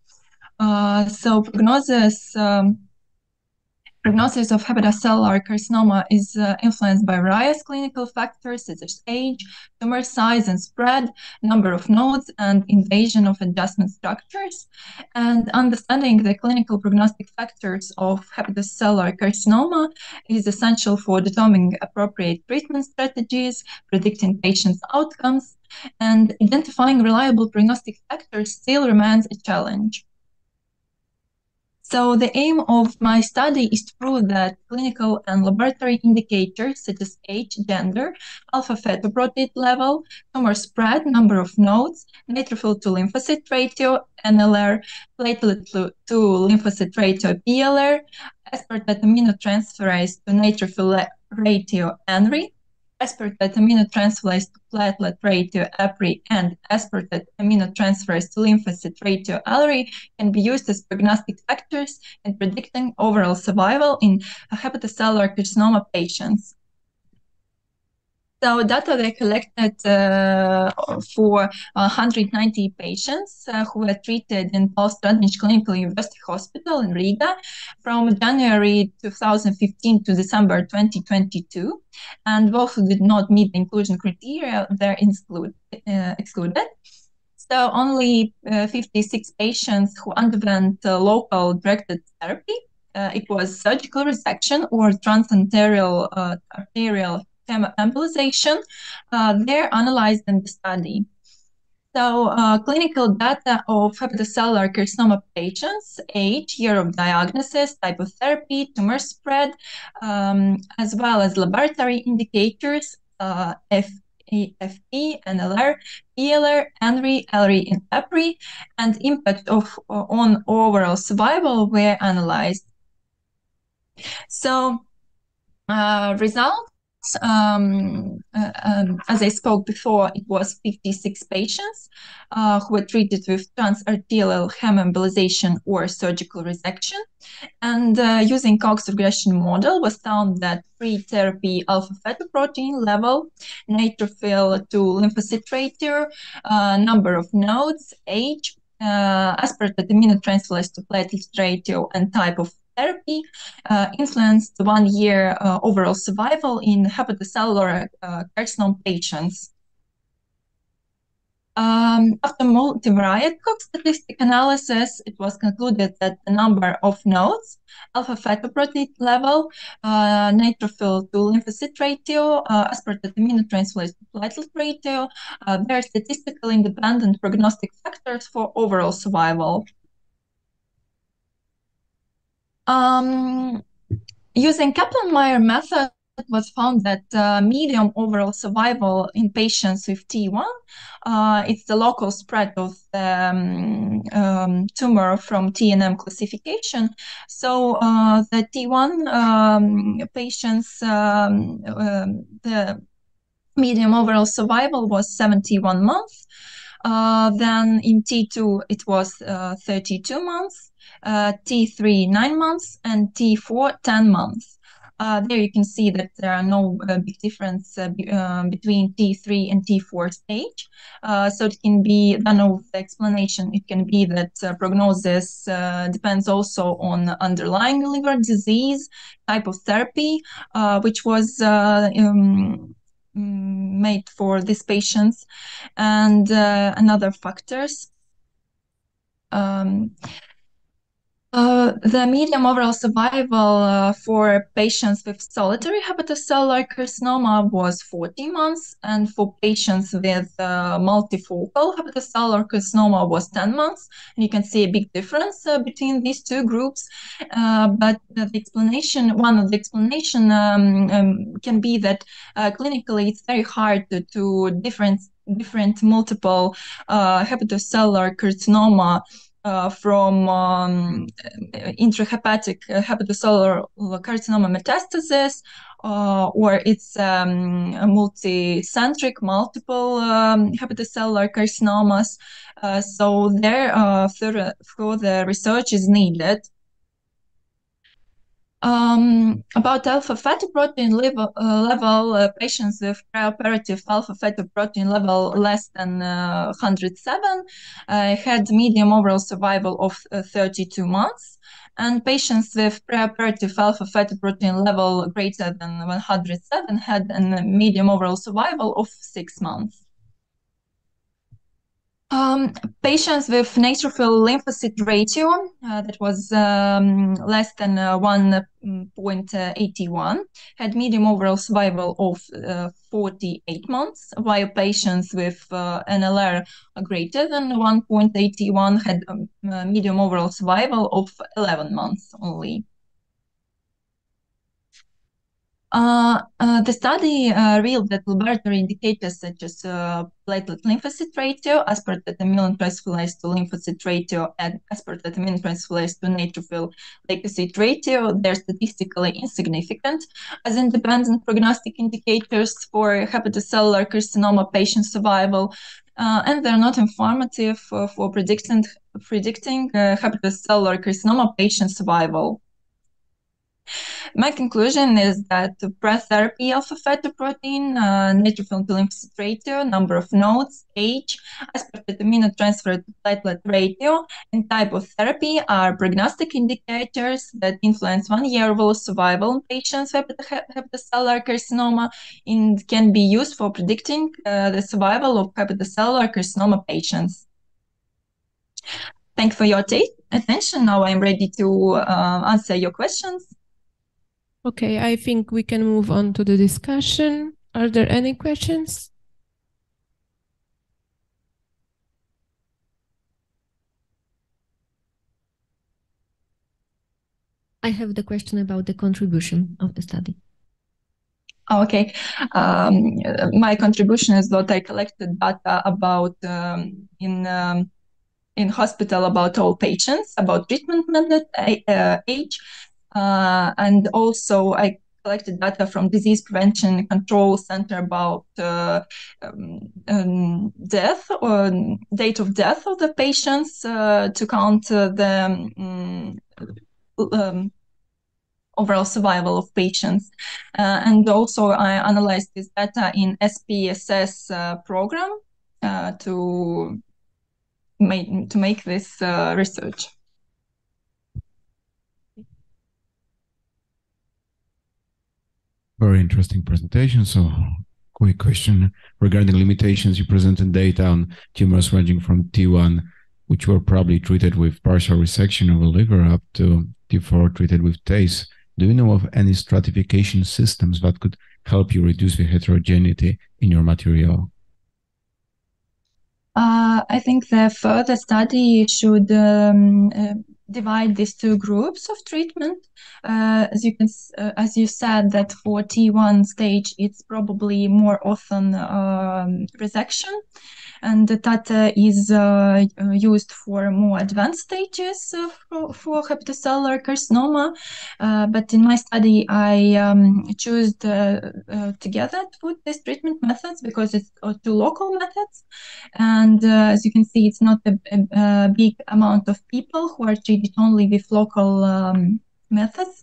Prognosis of hepatocellular carcinoma is influenced by various clinical factors such as age, tumor size and spread, number of nodes, and invasion of adjustment structures. And understanding the clinical prognostic factors of hepatocellular carcinoma is essential for determining appropriate treatment strategies, predicting patients' outcomes, and identifying reliable prognostic factors still remains a challenge. So the aim of my study is to prove that clinical and laboratory indicators such as age, gender, alpha-fetoprotein level, tumor spread, number of nodes, neutrophil to lymphocyte ratio, NLR, platelet to lymphocyte ratio, PLR, aspartate aminotransferase to neutrophil ratio, ANRI, aspartate aminotransferase to platelet ratio, APRI, and aspartate aminotransferase to lymphocyte ratio, ALRI, can be used as prognostic factors in predicting overall survival in hepatocellular carcinoma patients. So data they collected for 190 patients who were treated in post-Radnić Clinical University Hospital in Riga from January 2015 to December 2022. And those who did not meet the inclusion criteria, they're excluded. So only 56 patients who underwent local directed therapy. It was surgical resection or transarterial arterial embolization. They're analyzed in the study. So clinical data of hepatocellular carcinoma patients, age, year of diagnosis, type of therapy, tumor spread, as well as laboratory indicators, FP, NLR, PLR, ANRI, LRI, and APRI, and impact on overall survival were analyzed. So results, as I spoke before, it was 56 patients who were treated with transarterial hemembolization or surgical resection. And using Cox regression model was found that pre-therapy alpha-fetoprotein level, neutrophil to lymphocyte ratio, number of nodes, age, aspartate aminotransferase to platelet ratio, and type of therapy influenced 1 year overall survival in hepatocellular carcinoma patients. After multivariate Cox statistic analysis, it was concluded that the number of nodes, alpha-fetoprotein level, neutrophil to lymphocyte ratio, aspartate aminotransferase to platelet ratio, they are statistically independent prognostic factors for overall survival. Using Kaplan-Meier method, it was found that median overall survival in patients with T1, it's the local spread of the tumor from TNM classification. So the T1 patients, the median overall survival was 71 months. Then in T2, it was 32 months, T3, 9 months, and T4, 10 months. There you can see that there are no big difference between T3 and T4 stage. So it can be, one of the explanation, it can be that prognosis depends also on underlying liver disease, type of therapy, which was made for these patients, and another factors. The median overall survival for patients with solitary hepatocellular carcinoma was 40 months, and for patients with multifocal hepatocellular carcinoma was 10 months. And you can see a big difference between these two groups. But the explanation, one of the explanation can be that clinically it's very hard to different multiple hepatocellular carcinoma from intrahepatic hepatocellular carcinoma metastasis, or it's multicentric, multiple hepatocellular carcinomas. So there further research is needed. About alpha-fetoprotein level, patients with preoperative alpha-fetoprotein level less than 107 had median overall survival of 32 months, and patients with preoperative alpha-fetoprotein level greater than 107 had a median overall survival of 6 months. Patients with neutrophil lymphocyte ratio that was less than 1.81 had median overall survival of 48 months, while patients with NLR greater than 1.81 had median overall survival of 11 months only. The study revealed that laboratory indicators such as platelet lymphocyte ratio, aspartate amine transferase to lymphocyte ratio, and aspartate amine transferase to neutrophil leukocyte ratio, they're statistically insignificant as independent prognostic indicators for hepatocellular carcinoma patient survival, and they're not informative for predicting hepatocellular carcinoma patient survival. My conclusion is that pre-therapy alpha-fetoprotein, neutrophil to lymphocyte ratio, number of nodes, age, aspartate amino transfer to platelet ratio, and type of therapy are prognostic indicators that influence 1 year overall survival in patients with hepatocellular carcinoma and can be used for predicting the survival of hepatocellular carcinoma patients. Thank you for your attention. Now I'm ready to answer your questions. Okay, I think we can move on to the discussion. Are there any questions? I have the question about the contribution of the study. Okay, my contribution is that I collected data about in hospital about all patients, about treatment method, age, and also I collected data from Disease Prevention Control Center about death or date of death of the patients to count the overall survival of patients. And also I analyzed this data in SPSS program to make this research. Very interesting presentation. So quick question regarding limitations. You presented data on tumors ranging from T1, which were probably treated with partial resection of the liver, up to T4 treated with TACE. Do you know of any stratification systems that could help you reduce the heterogeneity in your material? I think the further study should divide these two groups of treatment. As you said, that for T1 stage, it's probably more often resection. and that is used for more advanced stages for hepatocellular carcinoma. But in my study, I chose together to put these treatment methods because it's two local methods. And as you can see, it's not a big amount of people who are treated only with local methods.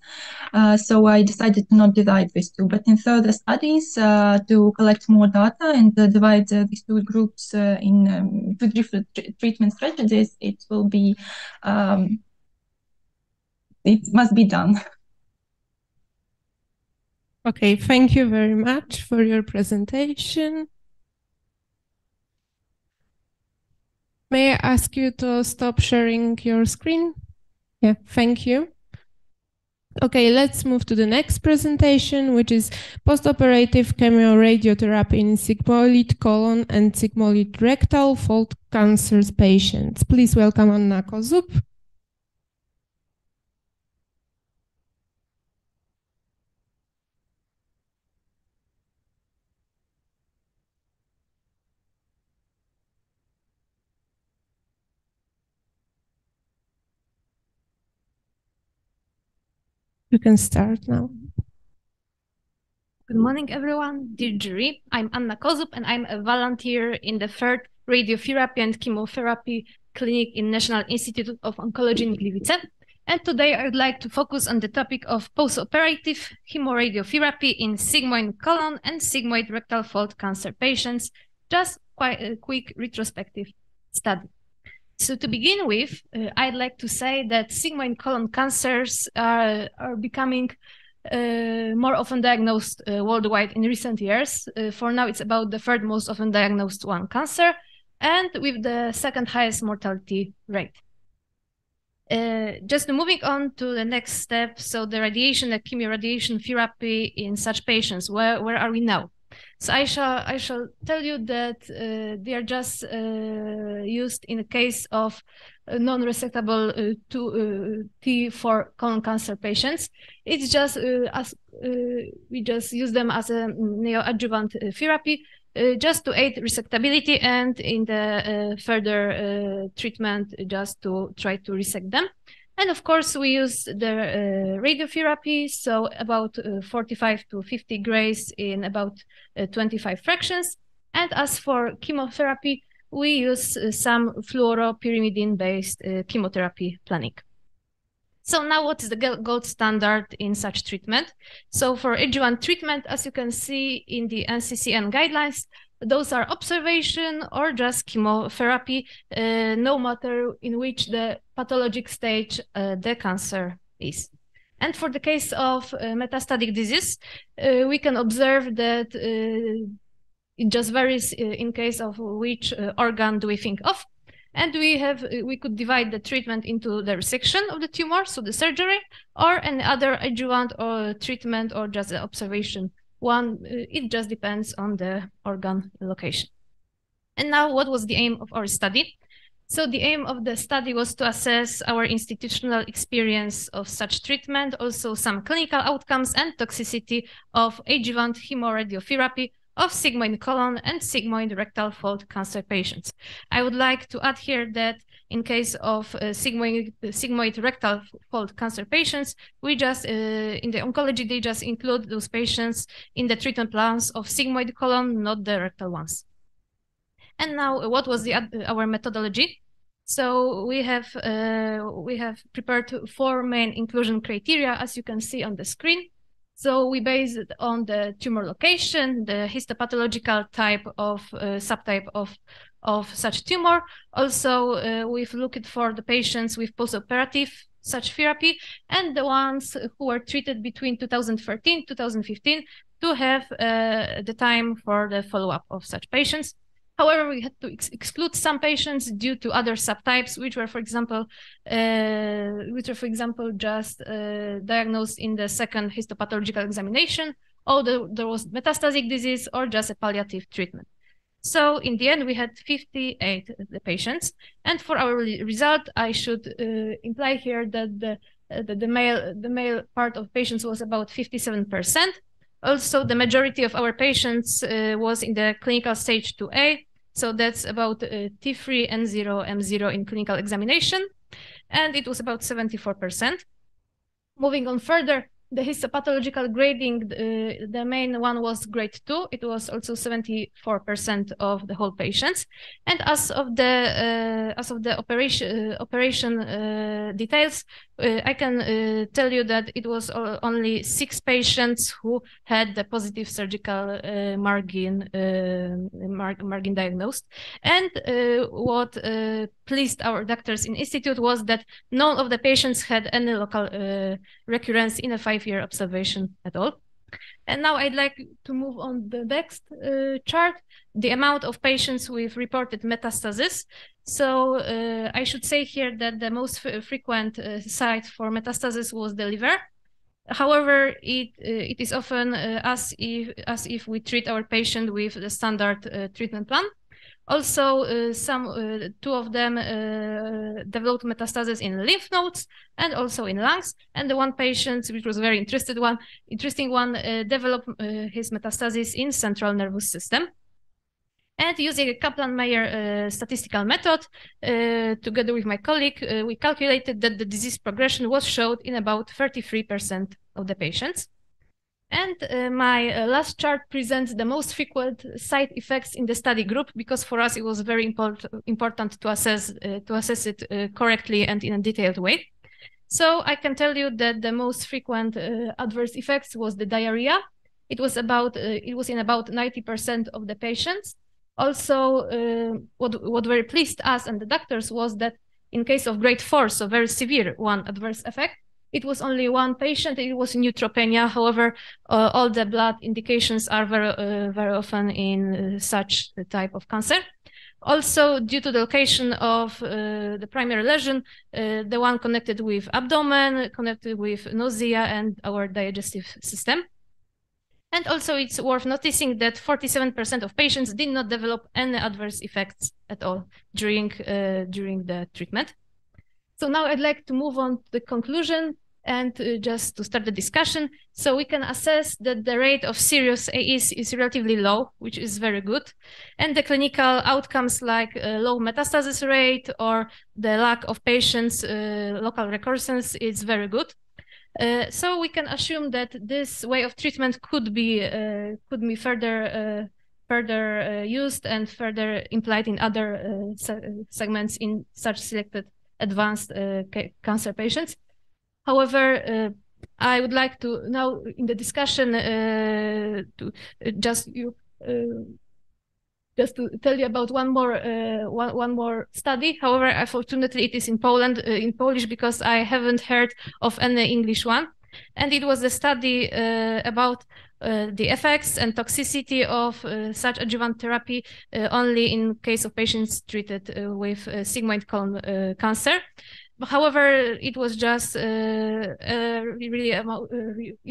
So I decided to not divide these two, but in further studies to collect more data and divide these two groups in two different treatment strategies, it will be, it must be done. Okay, thank you very much for your presentation. May I ask you to stop sharing your screen? Yeah, thank you. Okay, let's move to the next presentation, which is postoperative chemoradiotherapy in sigmoid colon and sigmoid rectal fold cancer patients. Please welcome Anna Kozub. You can start now. Good morning, everyone. Dear jury, I'm Anna Kozub, and I'm a volunteer in the 3rd Radiotherapy and Chemotherapy Clinic in National Institute of Oncology in Gliwice. And today I would like to focus on the topic of postoperative chemoradiotherapy in sigmoid colon and sigmoid rectal fold cancer patients. Just quite a quick retrospective study. So to begin with, I'd like to say that sigmoid colon cancers are becoming more often diagnosed worldwide in recent years. For now, it's about the 3rd most often diagnosed lung cancer and with the 2nd highest mortality rate. Just moving on to the next step, so the radiation, the chemoradiation therapy in such patients, where are we now? So I shall tell you that they are just used in the case of non-resectable T4 colon cancer patients. It's just we just use them as a neoadjuvant therapy just to aid resectability and in the further treatment just to try to resect them. And of course, we use the radiotherapy, so about 45 to 50 grays in about 25 fractions. And as for chemotherapy, we use some fluoropyrimidine-based chemotherapy planning. So now what is the gold standard in such treatment? So for adjuvant treatment, as you can see in the NCCN guidelines, those are observation or just chemotherapy, no matter in which the pathologic stage the cancer is. And for the case of metastatic disease, we can observe that it just varies in case of which organ do we think of. And we could divide the treatment into the resection of the tumor, so the surgery, or any other adjuvant or treatment or just the observation one. It just depends on the organ location. And now, what was the aim of our study? So the aim of the study was to assess our institutional experience of such treatment, also some clinical outcomes and toxicity of adjuvant chemoradiotherapy of sigmoid colon and sigmoid rectal fold cancer patients. I would like to add here that in case of sigmoid rectal fold cancer patients, we just, in the oncology, they just include those patients in the treatment plans of sigmoid colon, not the rectal ones. And now, what was our methodology? So we have prepared 4 main inclusion criteria, as you can see on the screen. So we based it on the tumor location, the histopathological type of subtype of such tumor. Also, we've looked for the patients with postoperative such therapy and the ones who were treated between 2013 2015 to have the time for the follow-up of such patients. However, we had to exclude some patients due to other subtypes, which were, for example, just diagnosed in the 2nd histopathological examination, or there was metastatic disease, or just a palliative treatment. So in the end, we had 58 patients, and for our result, I should imply here that the male part of patients was about 57%. Also, the majority of our patients was in the clinical stage 2A. So that's about T3, N0, M0 in clinical examination. And it was about 74%. Moving on further, the histopathological grading, the main one was grade 2. It was also 74% of the whole patients. And as of the operation details, I can tell you that it was only 6 patients who had the positive surgical margin diagnosed. And what pleased our doctors in institute was that none of the patients had any local recurrence in a 5-year observation at all. And now I'd like to move on the next chart, the amount of patients with reported metastasis. So I should say here that the most frequent site for metastasis was the liver. However, it is often as if we treat our patient with the standard treatment plan. Also, two of them developed metastasis in lymph nodes and also in lungs. And the one patient, which was a very interesting one, developed his metastasis in central nervous system. And using a Kaplan-Meier statistical method, together with my colleague, we calculated that the disease progression was showed in about 33% of the patients. And my last chart presents the most frequent side effects in the study group, because for us it was very important to assess it correctly and in a detailed way. So I can tell you that the most frequent adverse effects was the diarrhea. It was in about 90% of the patients. Also, what very pleased us and the doctors was that in case of grade 4, so very severe one adverse effect, it was only one patient. It was neutropenia. However, all the blood indications are very often in such a type of cancer. Also, due to the location of the primary lesion, the one connected with abdomen, connected with nausea and our digestive system. And also, it's worth noticing that 47% of patients did not develop any adverse effects at all during the treatment. So now I'd like to move on to the conclusion and just to start the discussion. So we can assess that the rate of serious AEs is relatively low, which is very good. And the clinical outcomes like low metastasis rate or the lack of patients' local recurrence is very good. So we can assume that this way of treatment could be further used and further implied in other segments in such selected advanced cancer patients. However, I would like to now in the discussion to tell you about one more study. However, unfortunately, it is in Poland in Polish because I haven't heard of any English one, and it was a study about the effects and toxicity of such adjuvant therapy only in case of patients treated with sigmoid colon cancer. However, it was just it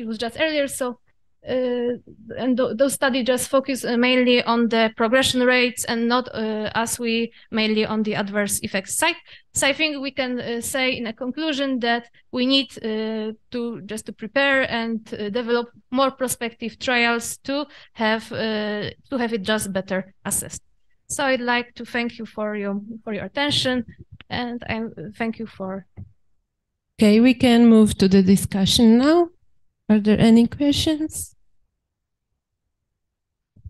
was just earlier, so and those studies just focus mainly on the progression rates and not as we mainly on the adverse effects side. So I think we can say in a conclusion that we need to prepare and develop more prospective trials to have it just better assessed. So I'd like to thank you for your attention, and I thank you for. Okay, we can move to the discussion now. Are there any questions?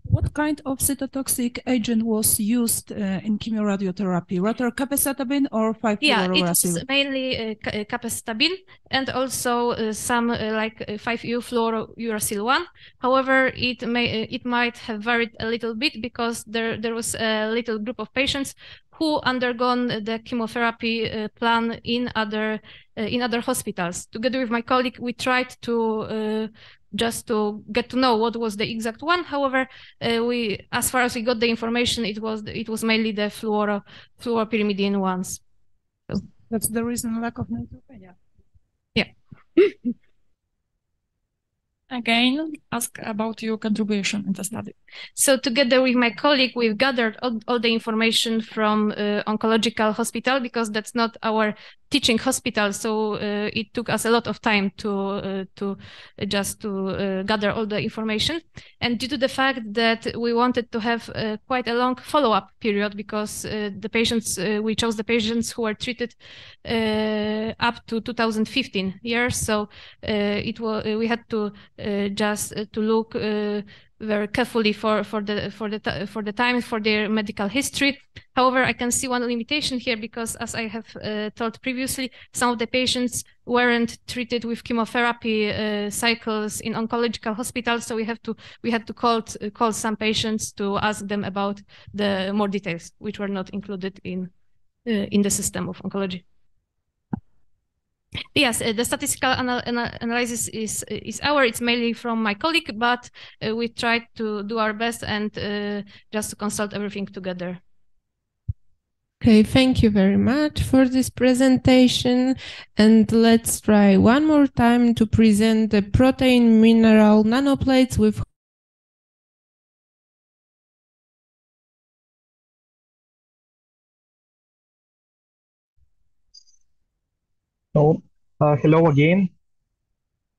What kind of cytotoxic agent was used in chemoradiotherapy? Capecitabine or 5-fluorouracil? Yeah, it was mainly capecitabine and also some like 5-fluorouracil 1. However, it might have varied a little bit because there was a little group of patients who undergone the chemotherapy plan in other hospitals. Together with my colleague, we tried to just to get to know what was the exact one. However, as far as we got the information, it was mainly the fluoropyrimidine ones. So. That's the reason lack of neutropenia. Yeah. Again, ask about your contribution in the study. So together with my colleague, we've gathered all the information from oncological hospital because that's not our teaching hospital, so it took us a lot of time to gather all the information. And due to the fact that we wanted to have quite a long follow-up period, because the patients we chose the patients who were treated up to 2015 years, so we had to just to look very carefully for the time, for their medical history. However, I can see one limitation here, because as I have told previously, some of the patients weren't treated with chemotherapy cycles in oncological hospitals, so we had to call some patients to ask them about the more details, which were not included in the system of oncology. Yes, the statistical analysis is it's mainly from my colleague, but we tried to do our best and just to consult everything together. Okay, thank you very much for this presentation. And let's try one more time to present the protein mineral nanoplates with So, hello again.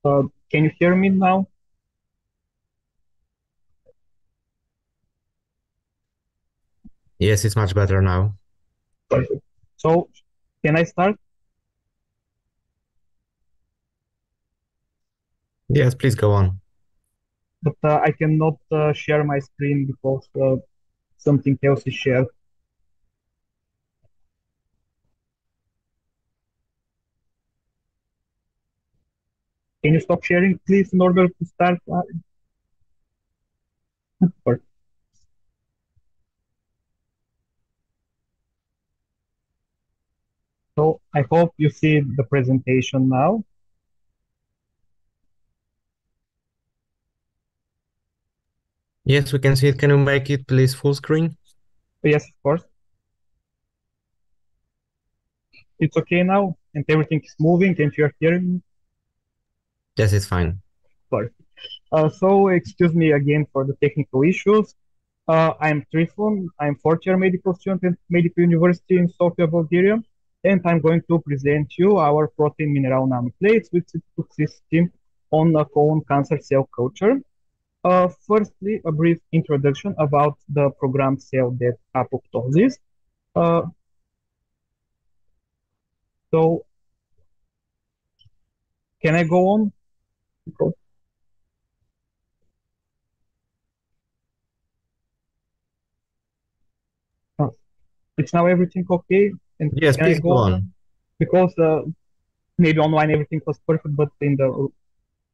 Can you hear me now? Yes, it's much better now. Perfect. So, can I start? Yes, please go on. But I cannot share my screen because something else is shared. Can you stop sharing, please, in order to start? Perfect. So I hope you see the presentation now. Yes, we can see it. Can you make it, please, full screen? Yes, of course. It's okay now, and everything is moving, and you're hearing me? Yes, it's fine. Perfect. So excuse me again for the technical issues. I'm Trifon. I'm fourth-year medical student at Medical University in Sofia, Bulgaria, and I'm going to present you our protein mineral nanoplates with system on a colon cancer cell culture. Firstly, a brief introduction about the programmed cell death apoptosis. So, can I go on? It's now everything okay? And yes, can please I go on. Because maybe online everything was perfect, but in the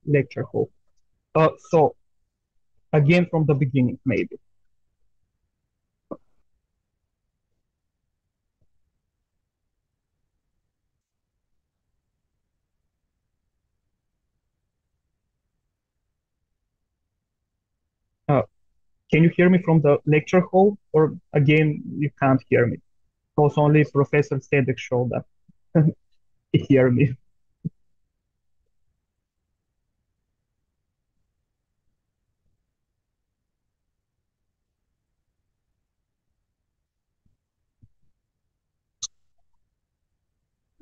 lecture hall. So, again from the beginning, maybe. Can you hear me from the lecture hall, or again you can't hear me? Because only Professor Sedek showed up. He hear me.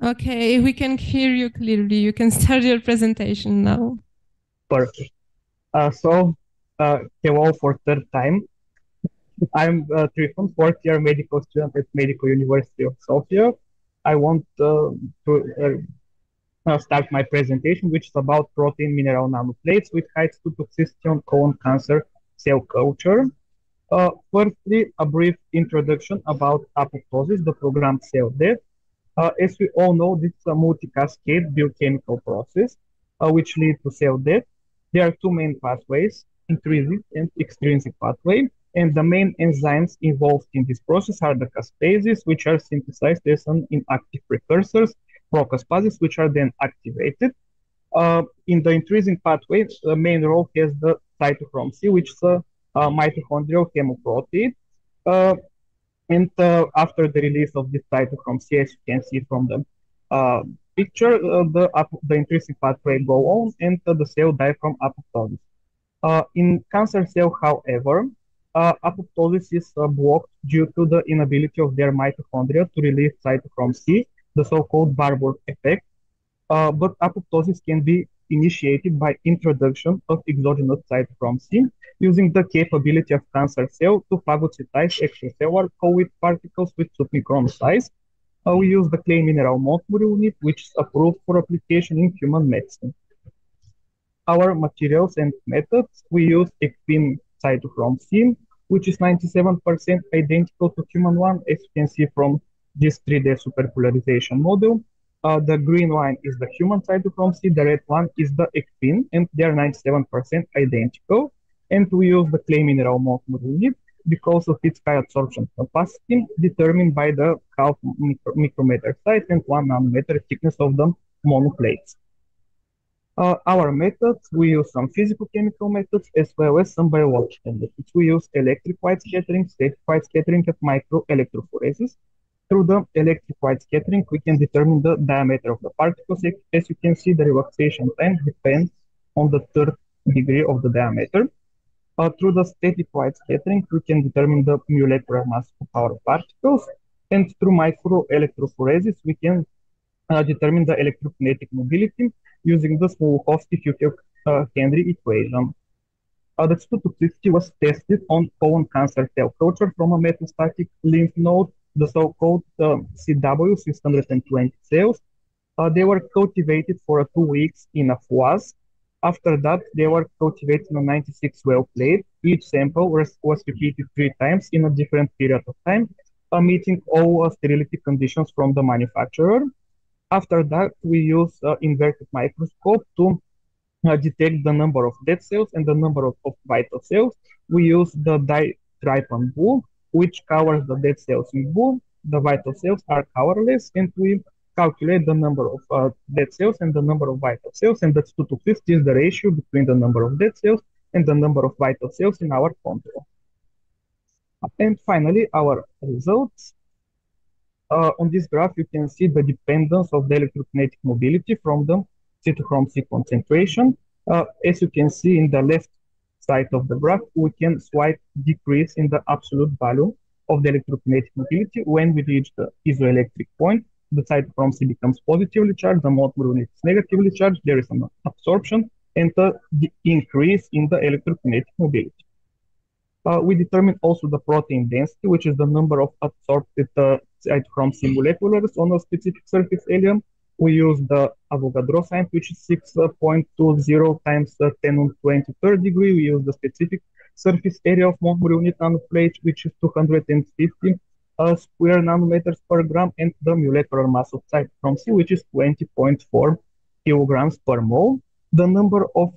Okay, we can hear you clearly. You can start your presentation now. Perfect. Hello for third time. I'm Trifon, fourth-year medical student at Medical University of Sofia. I want to start my presentation, which is about protein mineral nanoplates with high toxicity on colon cancer cell culture. Firstly, a brief introduction about apoptosis, the programmed cell death. As we all know, this is a multi-cascade biochemical process which leads to cell death. There are two main pathways, intrinsic and extrinsic pathway. And the main enzymes involved in this process are the caspases, which are synthesized as an inactive precursors, procaspases, which are then activated. In the intrinsic pathway, the main role has the cytochrome C, which is a mitochondrial hemoprotein. And after the release of this cytochrome C, as you can see from the picture, the intrinsic pathway go on and the cell die from apoptosis. In cancer cell, however, apoptosis is blocked due to the inability of their mitochondria to release cytochrome C, the so-called Barbour effect, but apoptosis can be initiated by introduction of exogenous cytochrome C using the capability of cancer cell to phagocytize extracellular COVID particles with submicron size. We use the clay mineral Montmore unit, which is approved for application in human medicine. Our materials and methods, we use ECPIN cytochrome C, which is 97% identical to human one, as you can see from this 3D superpolarization model. The green line is the human cytochrome C, the red one is the ECPIN, and they are 97% identical. And we use the clay mineral Montmore unit because of its high absorption capacity, determined by the half micrometer size and 1 nanometer thickness of the monoplates. Our methods, we use some physical-chemical methods as well as some biological methods. We use electric white scattering, static white scattering, and microelectrophoresis. Through the electric white scattering, we can determine the diameter of the particles. As you can see, the relaxation time depends on the third degree of the diameter. Through the static white scattering, we can determine the molecular mass of our particles. And through microelectrophoresis, we can determine the electrokinetic mobility using the Small-Hofstee-Henry equation. The cytotoxicity was tested on colon cancer cell culture from a metastatic lymph node, the so-called CW 620 cells. They were cultivated for 2 weeks in a FOAS. After that, they were cultivated in a 96-well plate. Each sample was repeated 3 times in a different period of time, meeting all sterility conditions from the manufacturer. After that, we use inverted microscope to detect the number of dead cells and the number of vital cells. We use the ditrypan blue, which covers the dead cells in blue. The vital cells are colorless, and we calculate the number of dead cells and the number of vital cells, and that's 2 to 50 is the ratio between the number of dead cells and the number of vital cells in our control. And finally, our results. On this graph, you can see the dependence of the electrokinetic mobility from the cytochrome C concentration. As you can see in the left side of the graph, we can slight decrease in the absolute value of the electrokinetic mobility. When we reach the isoelectric point, the cytochrome C becomes positively charged, the Montmore unit is negatively charged, there is an absorption, and the increase in the electrokinetic mobility. We determine also the protein density, which is the number of absorbed cytochrome C moleculars on a specific surface area. We use the Avogadro sign, which is 6.20 times 10 to the 23rd degree. We use the specific surface area of Montmore unit nanoplate, which is 250 square nanometers per gram, and the molecular mass of cytochrome C, which is 20.4 kilograms per mole. The number of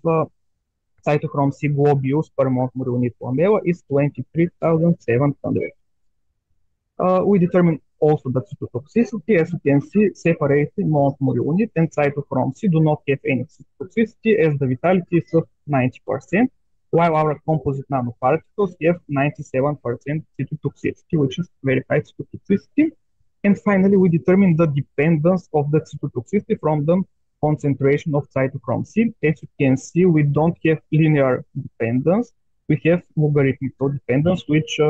cytochrome C globules per Montmore unit lambda is 23,700. We determine also the cytotoxicity. As you can see, separated Montmore unit and cytochrome C do not have any cytotoxicity, as the vitality is of 90%, while our composite nanoparticles have 97% cytotoxicity, which is very high cytotoxicity. And finally, we determine the dependence of the cytotoxicity from the concentration of cytochrome C. As you can see, we don't have linear dependence. We have logarithmical dependence, which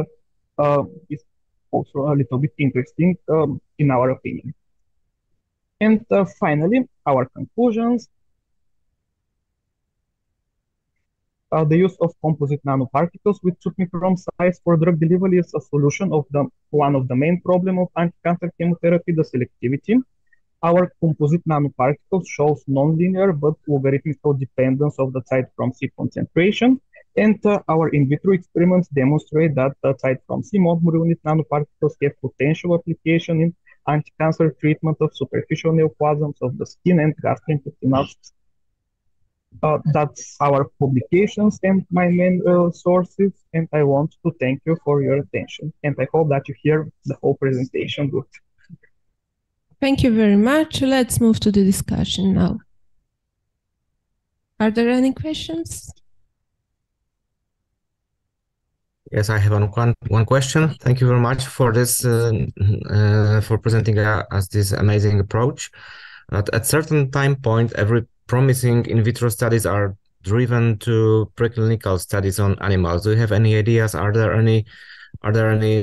is also a little bit interesting in our opinion. And finally, our conclusions. The use of composite nanoparticles with submicron size for drug delivery is a solution of one of the main problems of anti-cancer chemotherapy, the selectivity. Our composite nanoparticles shows non-linear but logarithmical dependence of the cytochrome C concentration, and our in vitro experiments demonstrate that the cytochrome C Montmore unit nanoparticles have potential application in anti-cancer treatment of superficial neoplasms of the skin and gastrointestinal system. That's our publications and my main sources, and I want to thank you for your attention, and I hope that you hear the whole presentation good. Thank you very much. Let's move to the discussion now. Are there any questions? Yes, I have one question. Thank you very much for this, for presenting us this amazing approach. At certain time point, every promising in vitro studies are driven to preclinical studies on animals. Do you have any ideas? Are there any Are there any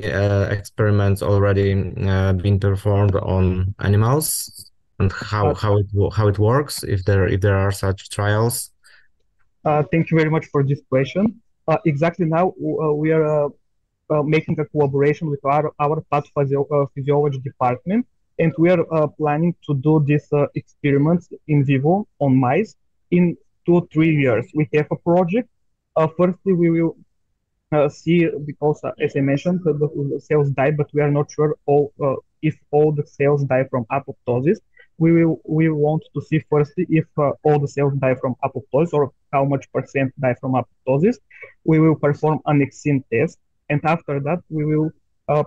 experiments already being performed on animals, and how it works if there are such trials? Thank you very much for this question. Exactly now we are making a collaboration with our pathophysiology department, and we are planning to do these experiments in vivo on mice in 2-3 years. We have a project. Firstly, we will see, because as I mentioned, the cells die, but we are not sure if all the cells die from apoptosis. We want to see firstly if all the cells die from apoptosis, or how much percent die from apoptosis. We will perform an vaccine test, and after that we will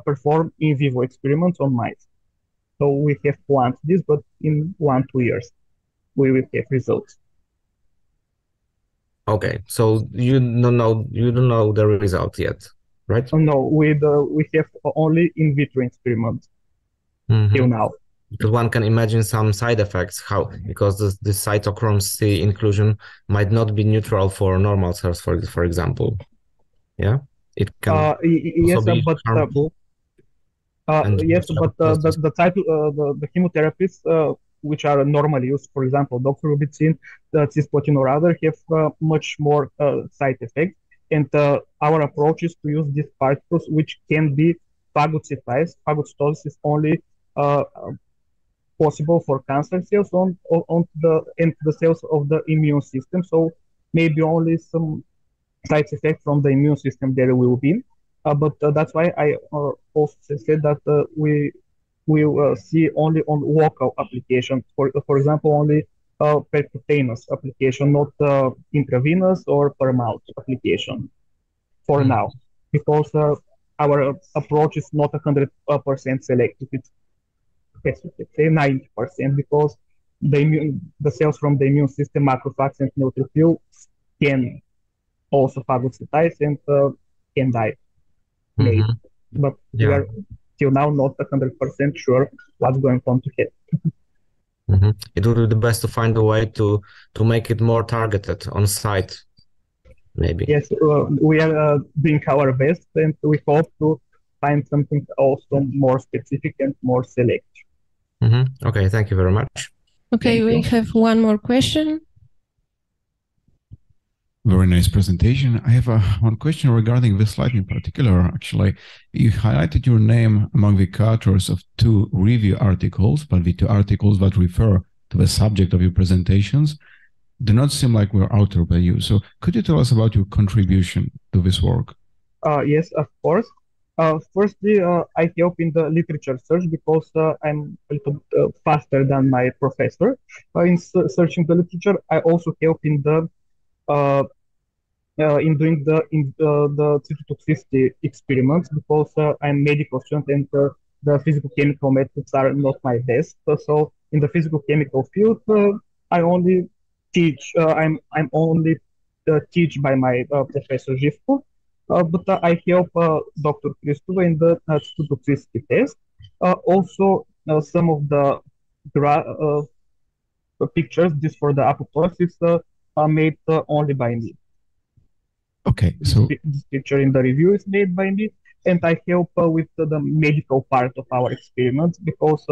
perform in vivo experiments on mice. So we have planned this, but in 1-2 years we will have results. Okay, so you don't know the result yet, right? No, we have only in vitro experiments till now. Because one can imagine some side effects, because the cytochrome C inclusion might not be neutral for normal cells, for example. Yeah, it can yes, also be but harmful. yes, but the chemotherapies which are normally used, for example, doxorubicin, cisplatin, or other, have much more side effects. And our approach is to use these particles which can be phagocytized. Phagocytosis is only possible for cancer cells on the cells of the immune system. So maybe only some side effects from the immune system there will be. But that's why I also said that we will see only on local application. For example, only percutaneous application, not intravenous or per mouth application for now, because our approach is not 100% selective. It's, let's say, 90%, because the cells from the immune system, macrophages and neutrophils, can also phagocytize and can die. But we are till now not 100% sure what's going on to happen. It would be the best to find a way to make it more targeted on site, maybe. Yes, we are doing our best, and we hope to find something also more specific and more selective. Okay, thank you very much. Okay, we have one more question. Very nice presentation. I have one question regarding this slide in particular. Actually, you highlighted your name among the co-authors of 2 review articles, but the 2 articles that refer to the subject of your presentations do not seem like were authored by you. So could you tell us about your contribution to this work? Yes, of course. Firstly, I help in the literature search because I'm a little faster than my professor in searching the literature. I also help in the in doing the cytotoxicity experiments, because I'm medical student and the physical-chemical methods are not my best. So in the physical-chemical field, I only teach. I'm only teach by my professor Živko, but I help Dr. Kristova in the cytotoxicity test. Also, some of the pictures, this for the apoptosis, are made only by me. Okay, so this picture in the review is made by me, and I help with the medical part of our experiments, because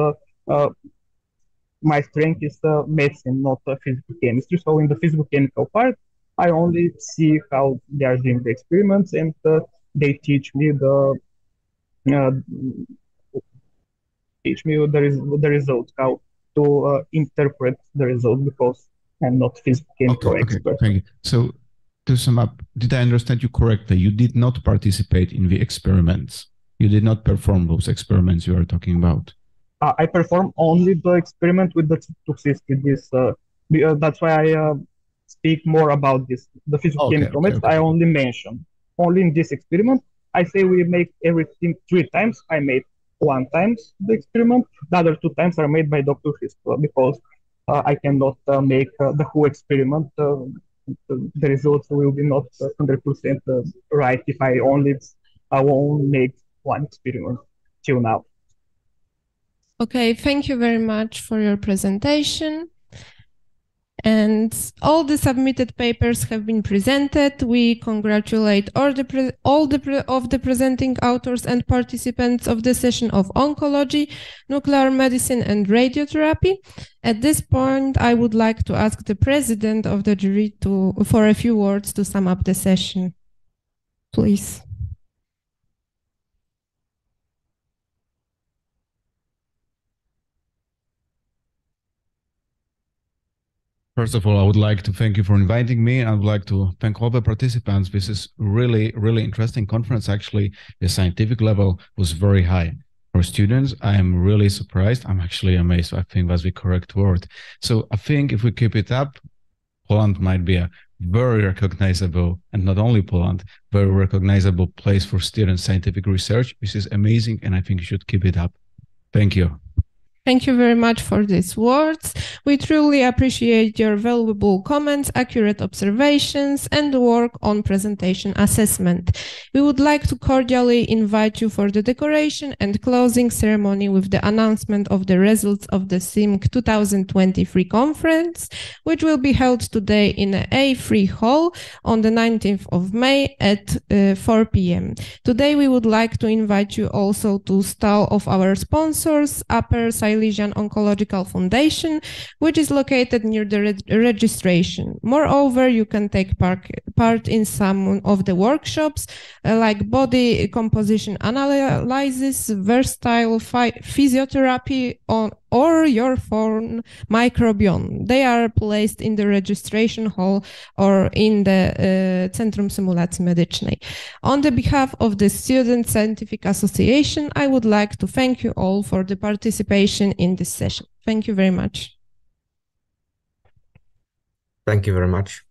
my strength is medicine, not physical chemistry. So in the physical chemical part, I only see how they are doing the experiments, and they teach me the results, how to interpret the results, because I'm not physical chemical expert. Thank you. So to sum up, did I understand you correctly? You did not participate in the experiments. You did not perform those experiments you are talking about. I perform only the experiment with the toxicity. That's why I speak more about this. The physical chemical methods I only mention. Only in this experiment, I say we make everything 3 times. I made 1 time the experiment. The other 2 times are made by Dr. Kristova, because I cannot make the whole experiment. The results will be not 100% right if I won't make 1 experiment till now. Okay, thank you very much for your presentation. And all the submitted papers have been presented. We congratulate all the presenting authors and participants of the session of oncology, nuclear medicine, and radiotherapy. At this point, I would like to ask the president of the jury for a few words to sum up the session. Please. First of all, I would like to thank you for inviting me. I would like to thank all the participants. This is really, really interesting conference. Actually, the scientific level was very high. For students, I am really surprised. I'm actually amazed. I think that's the correct word. So I think if we keep it up, Poland might be a very recognizable, and not only Poland, very recognizable place for student scientific research. This is amazing, and I think you should keep it up. Thank you. Thank you very much for these words. We truly appreciate your valuable comments, accurate observations, and work on presentation assessment. We would like to cordially invite you for the decoration and closing ceremony with the announcement of the results of the SIMC 2023 conference, which will be held today in the A3 hall on the 19th of May at 4 p.m. Today, we would like to invite you also to stall of our sponsors, Upper Silesian Oncological Foundation, which is located near the registration. Moreover, you can take part in some of the workshops like body composition analysis, versatile physiotherapy, or your phone microbiome. They are placed in the registration hall or in the Centrum Symulacji Medycznej. On the behalf of the Student Scientific Association, I would like to thank you all for the participation in this session. Thank you very much. Thank you very much.